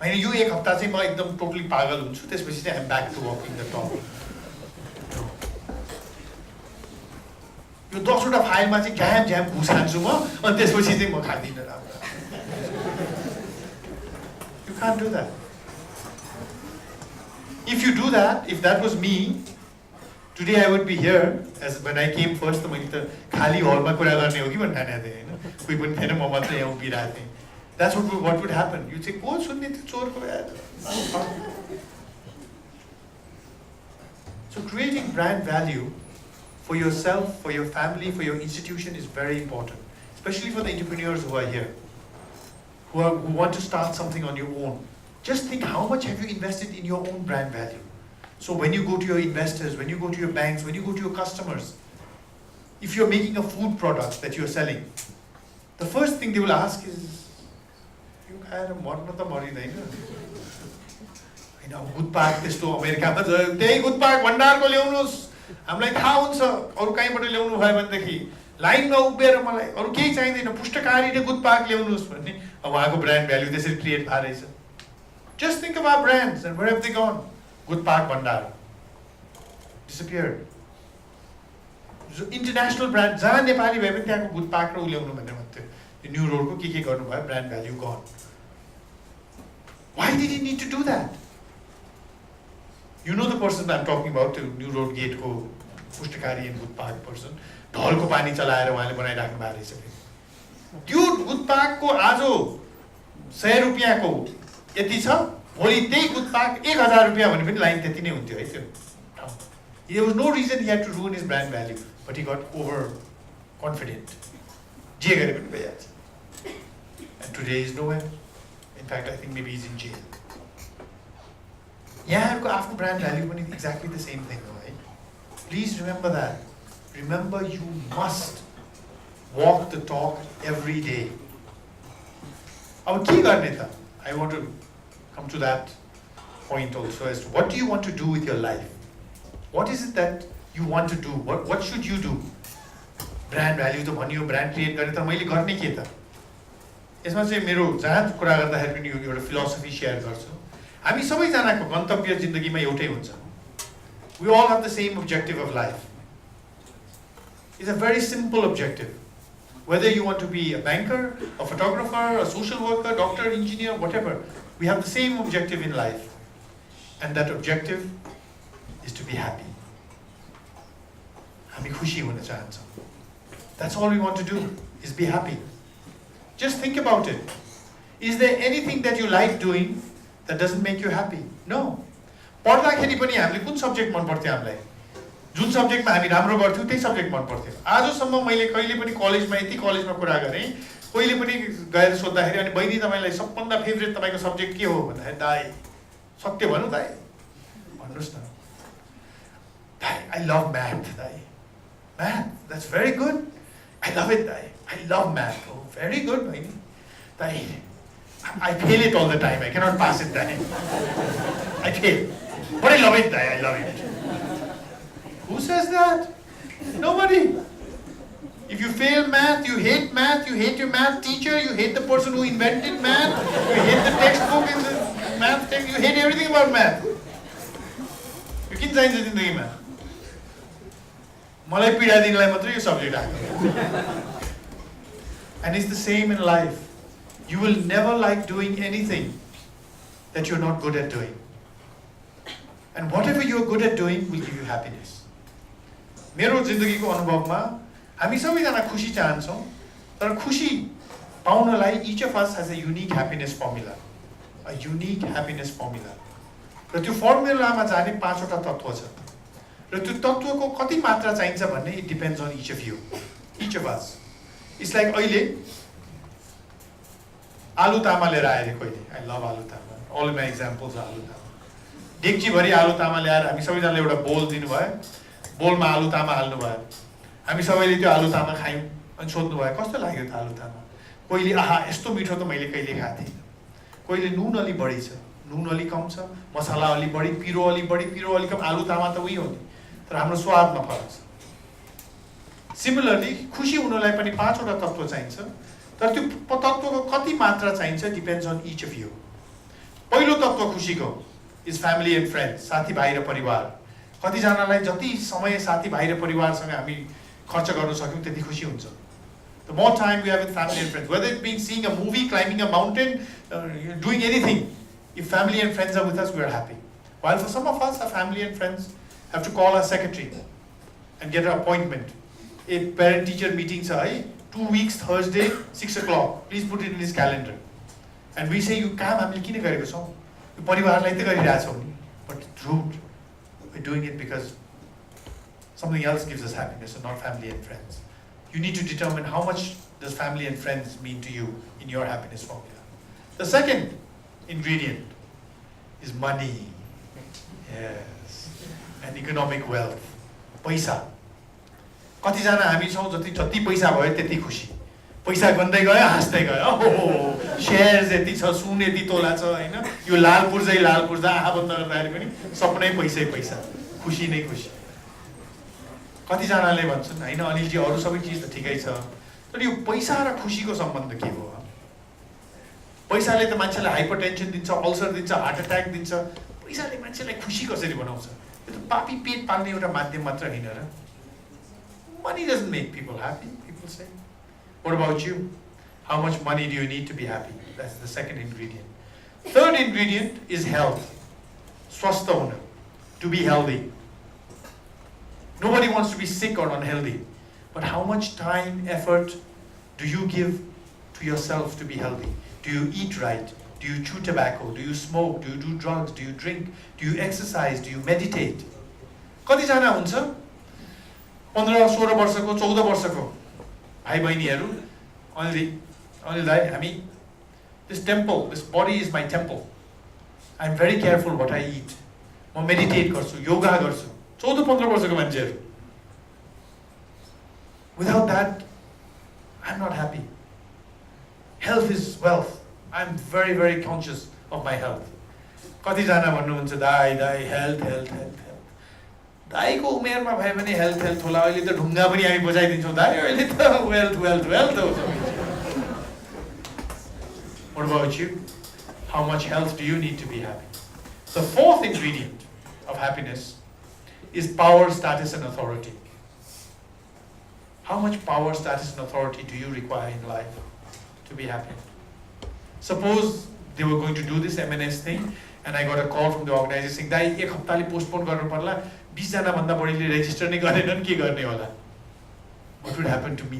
I mean, you एक हप्ता चाहिँ म एकदम totally पागल हुन्छु त्यसपछि चाहिँ I'm back to walking the talk. यो 10 वटा फाइलमा चाहिँ झ्याम घुस खान्छु म अनि त्यसपछि चाहिँ म खादिनँ राम्रो. You can't do that. If you do that, if that was me, today I would be here as when I came first त मैले त खाली हलमा कुरा गर्ने हो कि भन्ने ठानेको थिएँ हैन कोही पनि थिएन म मात्रै यहाँ उभिरहेको थिएँ. That's what would happen. You say, "को सुन्ने त्यो चोरको यार." So creating brand value for yourself, for your family, for your institution is very important, especially for the entrepreneurs who are here, who want to start something on your own. Just think how much have you invested in your own brand value. So when you go to your investors, when you go to your banks, when you go to your customers, if you're making a food product that you're selling, the first thing they will ask is, you had a मर्न त मरिदैन हैन गुदपाक त्यस्तो अमेरिकामा त्यही गुदपाक भण्डारको ल्याउनुस् हामीलाई थाहा हुन्छ अरु कहीँबाट ल्याउनु भयो भनेदेखि लाइनमा उभिएर मलाई अरु केही चाहिदैन पुष्टकारी र गुदपाक ल्याउनुस् भन्ने अब उहाँको ब्रान्ड भ्यालु त्यसरी क्रिएट भएर रहेछ. Just think of our brands and where have they gone? Gudpak Bhandar disappeared. So international brand जहाँ नेपाली भए पनि त्यहाँको गुदपाक र उल्याउनु भनेर भन्थ्यो. The new road को के गर्नु भयो brand value gone. Why did he need to do that? You know the person I'm talking about, the new road gate को पुष्टकारी and गुदपाक person. ढलको पानी चलाएर उहाँले बनाइराख्नु भएको रहेछ. त्यो गुदपाक को आज 100 रुपैयाँ को यति छ भोलि त्यही गुदपाक 1000 रुपैयाँ भने पनि लाइन त्यति नै हुन्थ्यो है त्यो. There was no reason he had to ruin his brand value, but he got overconfident. जे गरे पनि भइहाल्छ. And today is nowhere. In fact, I think maybe he's in jail. यहाँहरुको आफ्नो brand value पनि exactly the same thing हो है. Please remember that. Remember you must walk the talk every day. अब के गर्ने त? I want to come to that point also as to what do you want to do with your life? What is it that you want to do? What should you do? Brand value त भनियो brand create गर्ने तर मैले गर्ने के त? यसमा चाहिँ मेरो जहाँ कुरा गर्दाखेरि पनि यो एउटा फिलोसफी शेयर गर्छु. हामी सबैजनाको गन्तव्य जिन्दगीमा एउटै हुन्छ. We all have the same objective of life. It's a very simple objective. Whether you want to be a banker, a photographer, a social worker, doctor, engineer, whatever, we have the same objective in life. And that objective is to be happy. हामी खुशी हुन चाहन्छौँ. That's all we want to do, is be happy. Just think about it. Is there anything that you like doing that doesn't make you happy? No. पढ्दाखेरि पनि हामीले कुन subject मन पर्थ्यो हामीलाई? जुन सब्जेक्टमा हामी राम्रो गर्थ्यौं त्यही सब्जेक्ट मन पर्थ्यो. आजसम्म मैले कहिले पनि कलेजमा यति कलेजमा कुरा गरेँ, कोहीले पनि गएर सोध्दाखेरि अनि बहिनी तपाईलाई सबभन्दा फेभरेट तपाईको सब्जेक्ट के हो भन्दाखेरि दाइ सत्य भन्नु दाइ भन्नुस् न. दाइ I love math Dai. Math, that's very good. I love it Dai. I love math. Oh, very good बहिनी. दाइ I fail it all the time. I cannot pass it Dai. I fail. But I love it Dai. I love it. Who says that? Nobody. If you fail math, you hate your math teacher, you hate the person who invented math, you hate the textbook in the math text, you hate everything about math. यो किन चाहिन्छ जिन्दगीमा मलाई पीडा दिनलाई मात्रै यो subject आएको And it's the same in life. You will never like doing anything that you're not good at doing. And whatever you're good at doing will give you happiness. मेरो जिन्दगीको अनुभवमा हामी सबैजना खुसी चाहन्छौँ तर खुसी पाउनलाई each of us has a unique happiness formula. A unique happiness formula. र त्यो फर्मुलामा जाने 5 वटा तत्त्व छ. र त्यो तत्त्वको कति मात्रा चाहिन्छ भन्ने it depends on each of you. Each of us. It's like अहिले आलु तामा लिएर आए कहिले. I love आलु तामा. All of my examples are आलु तामा. डेक्ची भरि आलु तामा ल्याएर हामी सबैजनाले एउटा बोल दिनुभयो. बोलमा आलु तामा हाल्नु भयो. हामी सबैले त्यो आलु तामा खायौँ अनि सोध्नु भयो कस्तो लाग्यो त आलु तामा. कोहीले आहा यस्तो मिठो त मैले कहिले खाएको थिइनँ. कोहीले नुन अलि बढी छ, नुन अलि कम छ, मसला अलि बढी, पिरो अलि बढी, पिरो अलि कम. आलु तामा त उही हो नि. तर हाम्रो स्वादमा फरक छ. सिमिलरली खुसी हुनलाई पनि 5 वटा तत्त्व चाहिन्छ. तर त्यो तत्त्वको कति मात्रा चाहिन्छ depends on each of you. पहिलो तत्त्व खुसीको इज फ्यामिली एन्ड फ्रेन्ड्स, साथीभाइ र परिवार. कतिजनालाई जति समय साथीभाइ र परिवारसँग हामी खर्च गर्न सक्यौँ त्यति खुसी हुन्छ. The more time we have with family and friends, whether it being seeing a movie, climbing a mountain, doing anything, if family and friends are with us, we are happy. While for some of us, our family and friends have to call our secretary and get an appointment. A parent-teacher meeting, say, 2 weeks, Thursday, 6 o'clock. Please put it in his calendar. And we say, you come, I'm looking at it. But it's rude. We're doing it because something else gives us happiness and not family and friends. You need to determine how much does family and friends mean to you in your happiness formula. The second ingredient is money. Yes. And economic wealth. Paisa. कतिजना हामी छौँ जति पैसा भयो त्यति खुसी. पैसा गन्दै गयो हाँस्दै गयो. ओहो शेयर्स यति छ, सुन यति तोला छ हैन. यो लाल पुर्जै आँखा बन्द गर्दाखेरि पनि सपनै पैसै पैसा. खुसी नै खुसी. कतिजनाले भन्छन् हैन अनिलजी अरू सबै चिज त ठिकै छ तर यो पैसा र खुसीको सम्बन्ध के हो? पैसाले त मान्छेलाई हाइपरटेन्सन दिन्छ, अल्सर दिन्छ, हार्ट अट्याक दिन्छ. पैसाले मान्छेलाई खुसी कसरी बनाउँछ? यो त पापी पेट पाल्ने एउटा माध्यम मात्र हैन र. Money doesn't make people happy, people say. What about you? How much money do you need to be happy? That's the second ingredient. Third ingredient is health. Swastha hona, to be healthy. Nobody wants to be sick or unhealthy. But how much time, effort do you give to yourself to be healthy? Do you eat right? Do you chew tobacco? Do you smoke? Do you do drugs? Do you drink? Do you exercise? Do you meditate? कतिजना हुन्छ 15-16 वर्षको 14 वर्षको भाइ बहिनीहरू अनिल दाइ हामी this temple, this body is my temple. I'm very careful what I eat. म meditate गर्छु, योगा गर्छु. 14-15 वर्षको मान्छेहरू. Without that, I'm not happy. Health is wealth. I'm very, very conscious of my health. कतिजना भन्नुहुन्छ दाइ हेल्थ. दाइको उमेरमा भयो भने हेल्थ होला. अहिले त ढुङ्गा पनि हामी बजाइदिन्छौँ दाइ. अहिले त वेल्थ हो. What about you? How much health do you need to be happy? The fourth ingredient of happiness is power, status, and authority. How much power, status, and authority do you require in life to be happy? Suppose they were going to do this M&S thing and I got a call from the organizer saying, "Dai, ek hafta le postpone garnu parla. 20 jana bhanda badhile register नै गरेनन् के गर्ने होला?" What would happen to me?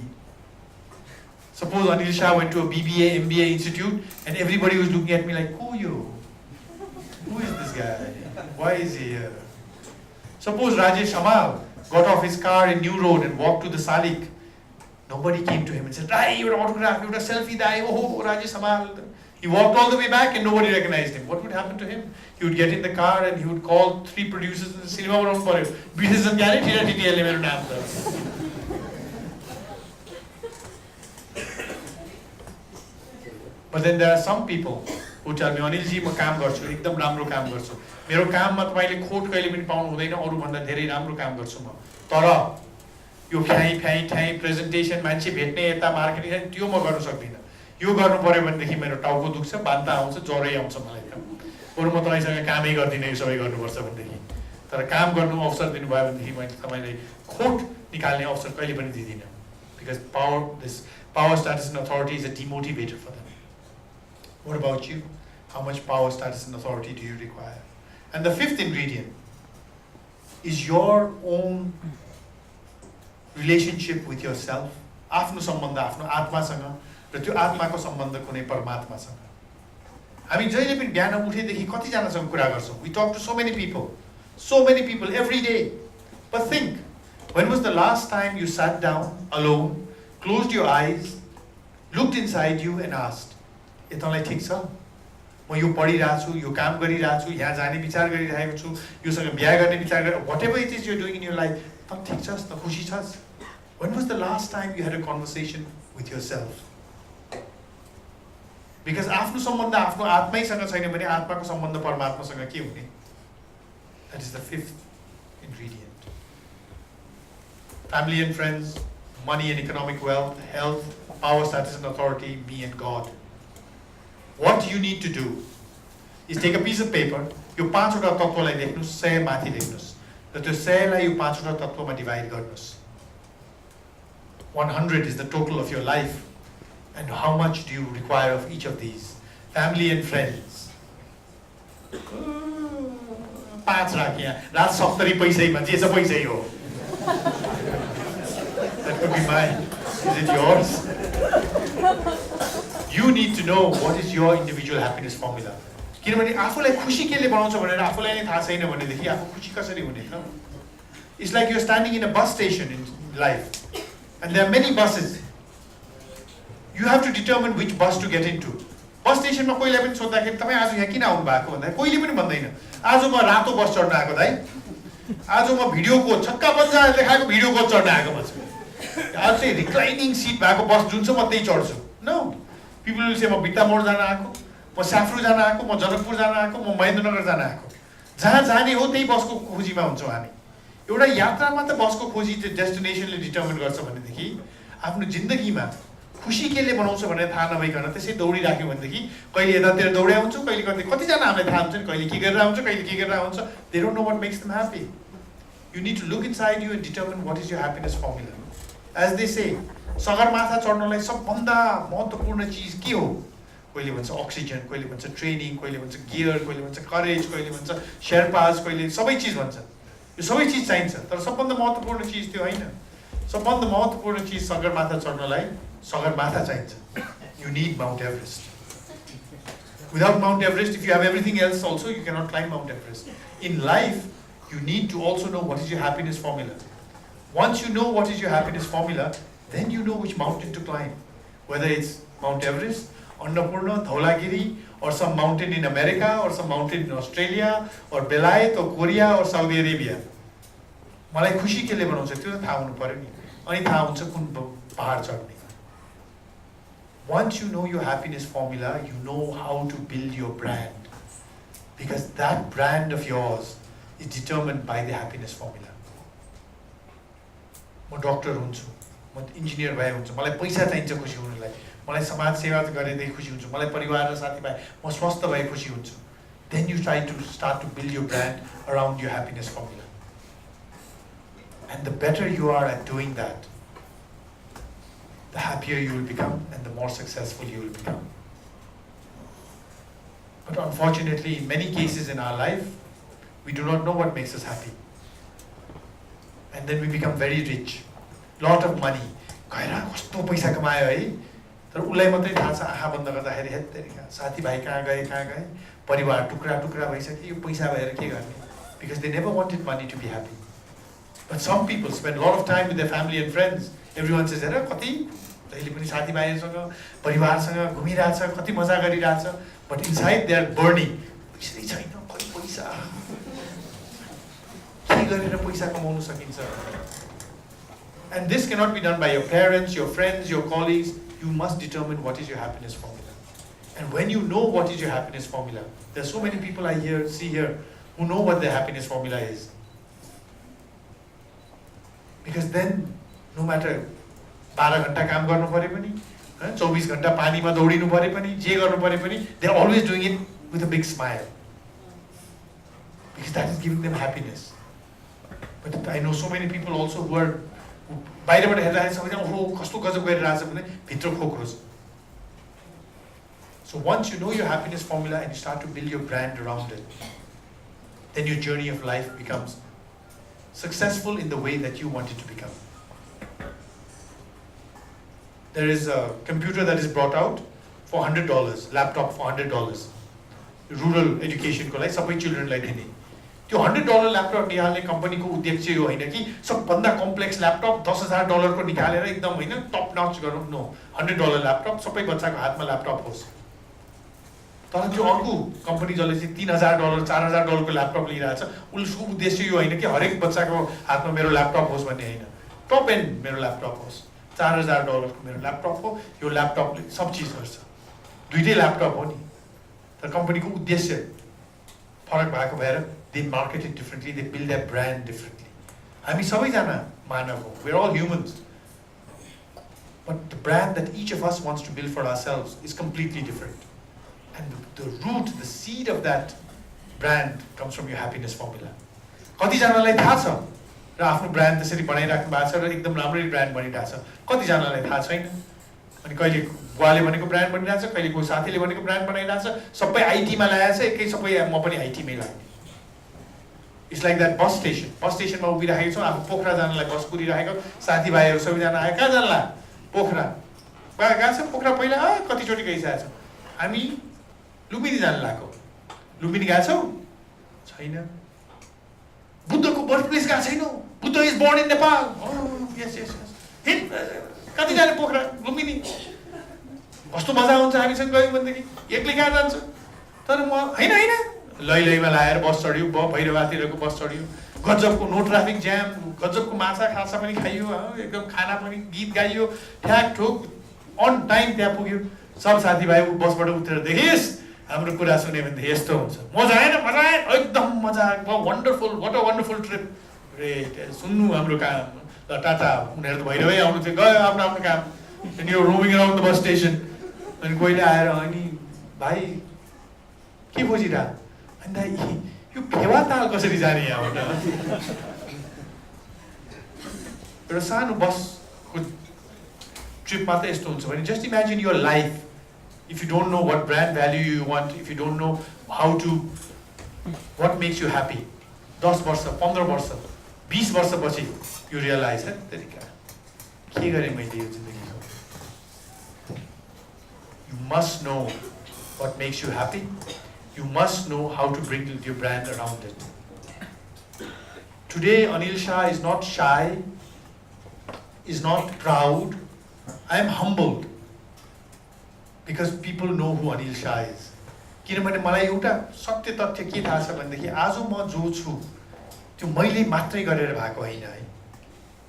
Suppose Anil Shah went to a BBA, MBA institute and everybody was looking at me like, "Who are you? Who is this guy? Why is he here?" Suppose Rajesh Amal got off his car in New Road and walked to the Salik. Nobody came to him and said, "Dai, your autograph, your selfie, Dai, oh, Rajesh Amal." He walked all the way back and nobody recognized him. What would happen to him? He would get in the car and he would call 3 producers in the cinema around for him. But then there are some people who tell me, "Anilji, म काम गर्छु, एकदम राम्रो काम गर्छु. मेरो काममा तपाईले खोट कहिले पनि पाउनु हुँदैन, अरु भन्दा धेरै राम्रो काम गर्छु म. तर यो फ्याइ प्रेजेन्टेसन मान्छे भेट्ने यता मार्केटिङ त्यो म गर्न सक्दिनँ. यो गर्नु पर्यो भनेदेखि मेरो टाउको दुख्छ, बान्ता आउँछ, ज्वरै आउँछ मलाई त. बरु म तपाईसँग कामै गर्दिनँ यो सबै गर्नुपर्छ भनेदेखि." तर काम गर्नु अवसर दिनुभयो भनेदेखि मैले तपाईँलाई खोट निकाल्ने अवसर कहिले पनि दिदिनँ because this power, status and authority is a demotivator for them. What about you? How much power, status and authority do you require? And the fifth ingredient is your own relationship with yourself. आफ्नो सम्बन्ध आफ्नो आत्मासँग र त्यो आत्माको सम्बन्ध कुनै परमात्मासँग. हामी जहिले पनि बिहान उठेदेखि कतिजनासँग कुरा गर्छौँ. We talk to so many people every day. But think, when was the last time you sat down alone, closed your eyes, looked inside you and asked, "ए तँलाई ठीक छ? म यो पढिरहेको छु, यो काम गरिरहेको छु, यहाँ जाने विचार गरिरहेको छु, योसँग बिहा गर्ने विचार गरेर whatever it is you're doing in your life, त ठीक छस्, त खुसी छस्?" When was the last time you had a conversation with yourself? Because आफ्नो सम्बन्ध आफ्नो आत्मैसँग छैन भने आत्माको सम्बन्ध परमात्मासँग के हुने? That is the fifth ingredient. Family and friends, money and economic wealth, health, power, status and authority, me and God. What you need to do is take a piece of paper, यो पाँचवटा तत्त्वलाई लेख्नुस्, 100 माथि लेख्नुस्, र त्यो 100 लाई यो पाँचवटा तत्त्वमा divide गर्नुस्. 100 is the total of your life, and how much do you require of each of these? Family and friends. 5 राख यहाँ, रात 70 पैसै भन्छ, यसो पैसै हो. That could be mine. Is it yours? You need to know what is your individual happiness formula. किनभने आफूलाई खुसी केले बनाउँछ भनेर आफूलाई नै थाहा छैन भनेदेखि आफू खुसी कसरी हुने त? It's like you're standing in a bus station in life, and there are many buses. You have to determine which bus to get into. बस स्टेशनमा कोहीलाई पनि सोद्धाखेरि तपाईँ आज यहाँ किन आउनु भएको भन्दा कोहीले पनि भन्दैन आज म रातो बस चढ्न आएको दाइ, आज म भिडियोको छक्का बन्जा लेखाएको भिडियोको चढ्न आएको भन्छु, आज चाहिँ रिक्लाइनिङ सिट भएको बस जुन छ म त्यही चढ्छु. नो, पिपल विल से म बिट्टा मोड जान आएको, म स्याफ्रू जान आएको, म जनकपुर जान आएको, म महेन्द्रनगर जान आएको. जहाँ जाने हो त्यही बसको खोजीमा हुन्छौँ हामी. एउटा यात्रामा त बसको खोजी डेस्टिनेसनले डिटर्मिन गर्छ भनेदेखि आफ्नो जिन्दगीमा खुसी केले बनाउँछ भनेर थाहा नभइकन त्यसै दौडिराख्यो भनेदेखि कहिले यतातिर दौड्या हुन्छु, कहिले कतिजना हामीलाई थाहा हुन्छ नि कहिले के गरेर हुन्छ, कहिले के गरेर हुन्छ. They don't know what makes them happy. You need to look inside you and determine what is your happiness formula. As they say, Sagarmatha चढ्नलाई सबभन्दा महत्त्वपूर्ण चिज के हो? कहिले भन्छ अक्सिजन, कहिले भन्छ ट्रेनिङ, कहिले भन्छ गियर, कहिले भन्छ करेज, कहिले भन्छ शेर्पाज, कहिले सबै चिज भन्छ. यो सबै चिज चाहिन्छ, तर सबभन्दा महत्त्वपूर्ण चिज त्यो होइन. सबभन्दा महत्त्वपूर्ण चिज सगरमाथा चढ्नलाई सगरमाथा चाहिन्छ. You need Mount Everest. Without Mount Everest, if you have everything else also, you cannot climb Mount Everest. In life, you need to also know what is your happiness formula. Once you know what is your happiness formula, then you know which mountain to climb. Whether it's Mount Everest, Annapurna, Dhaulagiri, or some mountain in America, or some mountain in Australia, or Belayat, or Korea, or Saudi Arabia. मलाई खुसी केले बनाउँछ त्यो त थाहा हुनु पर्यो नि. अनि थाहा हुन्छ कुन पहाड चढ्ने. Once you know your happiness formula, you know how to build your brand. Because that brand of yours is determined by the happiness formula. म डक्टर हुन्छु, म इन्जिनियर भए हुन्छ, मलाई पैसा चाहिन्छ खुसी हुनलाई, मलाई समाज सेवा गरेदेखि खुसी हुन्छु, मलाई परिवार र साथीभाइ म स्वस्थ भए खुसी हुन्छु. Then you try to start to build your brand around your happiness formula. And the better you are at doing that, the happier you will become and the more successful you will become. But unfortunately, in many cases in our life, we do not know what makes us happy. And then we become very rich. Lot of money. गएर कस्तो पैसा कमायो है, तर उसलाई मात्रै थाहा छ आँखा बन्द गर्दाखेरि हेत्तेरिका साथीभाइ कहाँ गए, परिवार टुक्रा टुक्रा भइसक्यो, यो पैसा भएर के गर्ने? Because they never wanted money to be happy. But some people spend a lot of time with their family and friends. Everyone says, "Hey, कति जहिले पनि साथीभाइसँग परिवारसँग घुमिरहेछ, कति मजा गरिरहेछ." But inside they are burning. पैसै छैन, कति पैसा के गरेर पैसा कमाउन सकिन्छ? And this cannot be done by your parents, your friends, your colleagues. You must determine what is your happiness formula. And when you know what is your happiness formula, there are so many people I see here who know what their happiness formula is. Because then, no matter 12 घण्टा काम गर्नु परे पनि, 24 घण्टा पानीमा दौडिनु परे पनि, जे गर्नु परे पनि, they're always doing it with a big smile. Because that is giving them happiness. But I know so many people also who are बाहिरबाट हेर्दाखेरि सबैजना ओहो कस्तो गजब गरिरहेछ भने भित्र खोक्रो छ. So once you know your happiness formula and you start to build your brand around it, then your journey of life becomes successful in the way that you want it to become. There is a computer that is brought out for $100, laptop for $100. Rural education को लागि सबै children लाई दिने. त्यो $100 laptop निकाल्ने कम्पनीको उद्देश्य यो होइन कि सबभन्दा कम्प्लेक्स ल्यापटप $10,000 को निकालेर एकदम होइन टप नच गरौँ. नो, $100 ल्यापटप सबै बच्चाको हातमा ल्यापटप होस्. तर त्यो अर्को कम्पनी जसले चाहिँ $3,000 $4,000 को ल्यापटप लिइरहेछ उसको उद्देश्य यो होइन कि हरेक बच्चाको हातमा मेरो ल्यापटप होस् भन्ने होइन. टप एन्ड मेरो ल्यापटप होस्. $4,000 को मेरो ल्यापटप हो. यो ल्यापटपले सब चिज गर्छ. दुईटै ल्यापटप हो नि. तर कम्पनीको उद्देश्य फरक भएको भएर they market it differently, they build their brand differently. हामी सबैजना मानव हो. We're all humans. But the brand that each of us wants to build for ourselves is completely different. And the root, the seed of that brand comes from your happiness formula. कतिजनालाई थाहा छ र आफ्नो brand त्यसरी बनाइराख्नु भएको छ र एकदम राम्ररी brand बनिरहेछ. कतिजनालाई थाहा छैन. अनि कहिले बुवाले भनेको ब्रान्ड बनिरहेछ, कहिले को साथीले भनेको ब्रान्ड बनाइरहेछ. सबै आइटीमा ल्याएछ, एकै सबै म पनि आइटीमै लाग्ने. It's like that bus station. Bus station मा उभिराखेको छौँ, आफू पोखरा जानलाई बस कुदिराखेको, साथीभाइहरू सबैजना आयो, कहाँ जानला? पोखरा. गएको छ पोखरा पहिला कतिचोटि गइसकेको छौँ. हामी लुम्बिनी जान लागेको. लुम्बिनी गएको छौ? छैन. बुद्धको बर्थ प्लेस गएको छैनौ? Buddha is born in Nepal. Yes yes yes. हिट कति जाने पोखरा लुम्बिनी. कस्तो मजा हुन्छ हामीसँग गयौँ भनेदेखि. एक्लै कहाँ जान्छ? तर म होइन लैलैमा लाएर बस चढ्यो, भैरवातिरको बस चढ्यो. गजबको नो ट्राफिक ज्याम, गजबको माछा खासा पनि खाइयो, एकदम खाना पनि गीत गाइयो, ठ्याक ठोक अन टाइम त्यहाँ पुग्यो. सब साथीभाइ बसबाट उत्रेर देखिस् हाम्रो कुरा सुन्यो भने यस्तो हुन्छ. मजा आएन एकदम मजा आयो. Wonderful, what a wonderful trip. Great. सुन्नु हाम्रो काम. ल टाटा. उनीहरू त भैरवै आउनु थियो, गयो आफ्नो आफ्नो काम. And you roaming around the bus station. अनि कोहीले आएर अनि भाइ के खोजिरह यो फेवा ताल कसरी जाने यहाँबाट. एउटा सानो बसको ट्रिपमा त यस्तो हुन्छ भने just imagine your life. If you don't know what brand value you want, if you don't know how to what makes you happy, 10 वर्ष 15 वर्ष 20 वर्षपछि यु रियलाइज है तरिका के गरेँ मैले यो जिन्दगीको. यु must know what makes you happy. You must know how to bring your brand around it. Today, Anil Shah is not shy, is not proud. I am humbled because people know who Anil Shah is. किनभने मलाई एउटा सत्य तथ्य के थाहा छ भनेदेखि आज म जो छु त्यो मैले मात्रै गरेर भएको होइन है.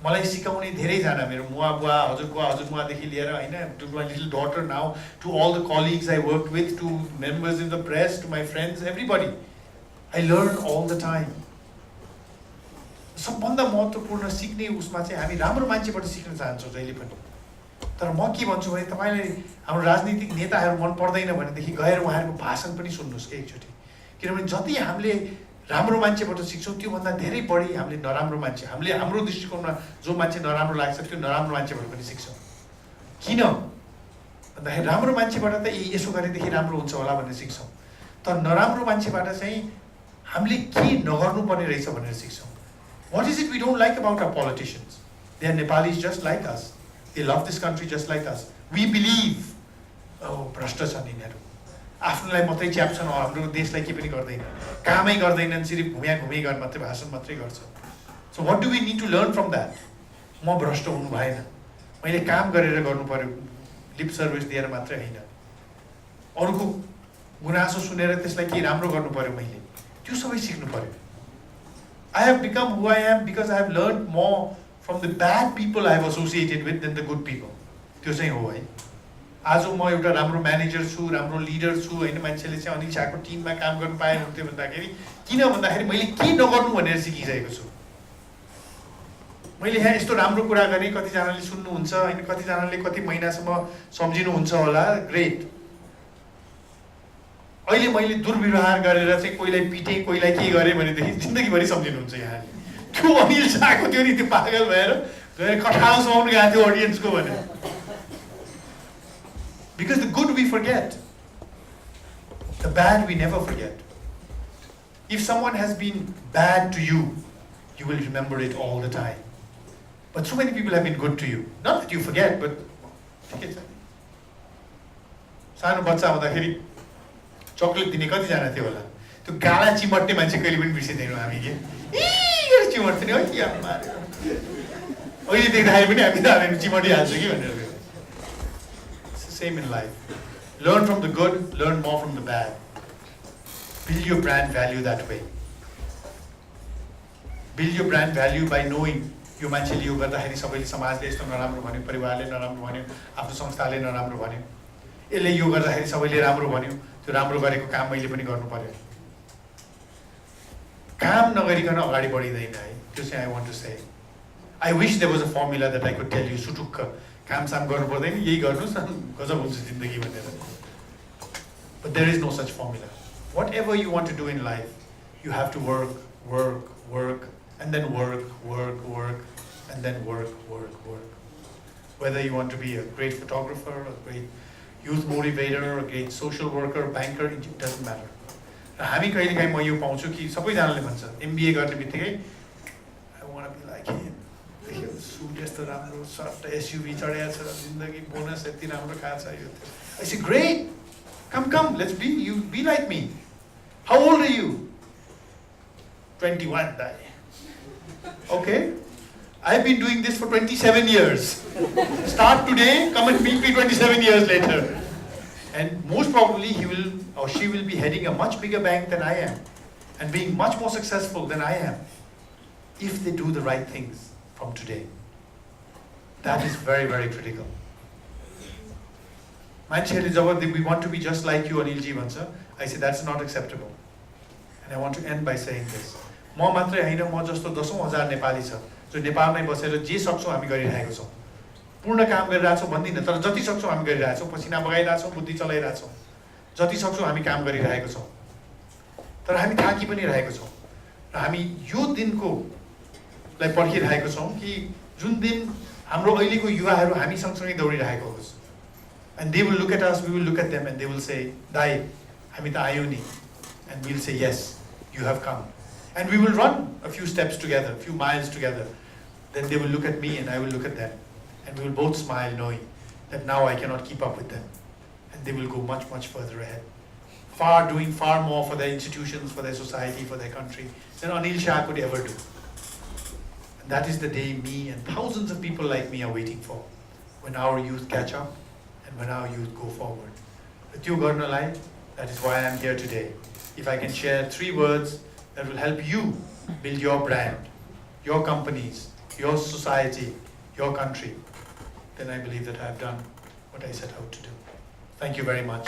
मलाई सिकाउने धेरैजना मेरो बुवा हजुरबुवादेखि लिएर होइन, to my little daughter now, to all the colleagues I work with, to members in the press, to my friends, everybody. I learn all the time. सबभन्दा महत्त्वपूर्ण सिक्ने उसमा चाहिँ हामी राम्रो मान्छेबाट सिक्न चाहन्छौँ जहिले पनि. तर म के भन्छु भने तपाईँलाई हाम्रो राजनीतिक नेताहरू मन पर्दैन भनेदेखि गएर उहाँहरूको भाषण पनि सुन्नुहोस् एकचोटि. किनभने जति हामीले राम्रो मान्छेबाट सिक्छौँ त्योभन्दा धेरै बढी हामीले नराम्रो मान्छे, हामीले हाम्रो दृष्टिकोणमा जो मान्छे नराम्रो लाग्छ त्यो नराम्रो मान्छेबाट पनि सिक्छौँ. किन भन्दाखेरि राम्रो मान्छेबाट त यसो गरेदेखि राम्रो हुन्छ होला भनेर सिक्छौँ. तर नराम्रो मान्छेबाट चाहिँ हामीले के नगर्नुपर्ने रहेछ भनेर सिक्छौँ. What is it we don't like about our politicians? They are Nepalese just like us. They love this country just like us. We believe भ्रष्ट छन् यिनीहरू, आफ्नोलाई मात्रै च्याप्छन्, हाम्रो देशलाई के पनि गर्दैन, कामै गर्दैनन्, सिर्फ घुमी गर्न मात्रै, भाषण मात्रै गर्छ. So what do we need to learn from that? म भ्रष्ट हुनु भएन, मैले काम गरेर गर्नु पर्यो, लिप सर्भिस दिएर मात्रै होइन. अरूको गुनासो सुनेर त्यसलाई के राम्रो गर्नु पर्यो, मैले त्यो सबै सिक्नु पर्यो. I have become who I am because I have learned more from the bad people I have associated with than the good people. त्यो चाहिँ हो है. आज म एउटा राम्रो म्यानेजर छु, राम्रो लिडर छु होइन. मान्छेले चाहिँ अनिल शाहको टिममा काम गर्न पाए हुन्थ्यो भन्दाखेरि किन भन्दाखेरि मैले के नगर्नु भनेर सिकिसकेको छु. मैले यहाँ यस्तो राम्रो कुरा गरेँ, कतिजनाले सुन्नुहुन्छ होइन, कतिजनाले कति महिनासम्म सम्झिनुहुन्छ होला, ग्रेट. अहिले मैले दुर्व्यवहार गरेर चाहिँ कोहीलाई पिटेँ, कोहीलाई के गरेँ भनेदेखि जिन्दगीभरि सम्झिनुहुन्छ यहाँले. त्यो अनिल शाहको त्यो नीति पागल भएर गएर कठाउ समाउनु गएको थियो अडियन्सको भनेर. Because the good we forget, the bad we never forget. If someone has been bad to you, you will remember it all the time. But so many people have been good to you. Not that you forget, but सानो बच्चा हुँदाखेरि chocolate दिने कतिजना थियो होला. त्यो गाला चिमट्ने मान्छे कहिले पनि बिर्सिँदैनौँ हामी के. चिमट्ने नि है आमा. अहिले देख्दाखेरि पनि हामी त चिमटिहाल्छ कि भनेर. It's the same in life. Learn from the good, learn more from the bad. Build your brand value that way. Build your brand value by knowing यो मान्छेले यो गर्दाखेरि सबैले समाजले यस्तो नराम्रो भन्यो, परिवारले नराम्रो भन्यो, आफ्नो संस्थाले नराम्रो भन्यो. यसले यो गर्दाखेरि सबैले राम्रो भन्यो, त्यो राम्रो गरेको काम मैले पनि गर्नु पर्यो. काम नगरिकन अगाडि बढिदैन है. त्यो चाहिँ I want to say. I wish there was a formula that I could tell you सुटुक्क काम साम गर्नु पर्दैन, यही गर्नुस् गजब हुन्छ जिन्दगी भनेर. But there is no such formula. Whatever you want to do in life, you have to work, and then work, and then work. Whether you want to be a great photographer, a great youth motivator, a great social worker, banker, it doesn't matter. र हामी कहिलेकाहीँ म यो पाउँछु कि सबैजनाले भन्छ MBA गर्ने बित्तिकै I want to be like him. देखियो सुट यस्तो राम्रो, सर्ट SUV चढेको छ, जिन्दगी बोनस यति राम्रो खान्छ यो. I say great. Come, let's be like me. How old are you? 21, die. Okay. I've been doing this for 27 years. Start today, come and meet me 27 years later. And most probably he will or she will be heading a much bigger bank than I am and being much more successful than I am if they do the right things from today. That is very, very critical. We want to be just like you, Anil ji भन्छ. I say that's not acceptable. And I want to end by saying this. म मात्रै हैन, म जस्तो 10,000 नेपाली छ जो नेपालमै बसेर जे सक्छौं हामी गरिरहेका छौं. पूर्ण काम गरिरहेका छौं भन्दिन, तर जति सक्छौं हामी गरिरहेका छौं, पसिना बगाइरहेका छौं, बुद्धि चलाइरहेका छौं. जति सक्छौं हामी काम गरिरहेका छौं. तर हामी थाकी पनि रहेका छौं. र हामी यो दिनको लाई पर्खिरहेका छौं कि जुन दिन हाम्रो अहिलेको युवाहरू हामी सँगसँगै दौडिरहेका होस्. And they will look at us, we will look at them, and they will say, Dai, हामी त आयौ नि. And we'll say, yes, you have come. And we will run a few steps together, a few miles together. Then they will look at me and I will look at them. And we will both smile knowing that now I cannot keep up with them. And they will go much, much further ahead. Doing far more for their institutions, for their society, for their country than Anil Shah could ever do. And that is the day me and thousands of people like me are waiting for. When our youth catch up and when our youth go forward. That is why I am here today. If I can share 3 words that will help you build your brand, your companies, your society, your country, then I believe that I have done what I set out to do. Thank you very much.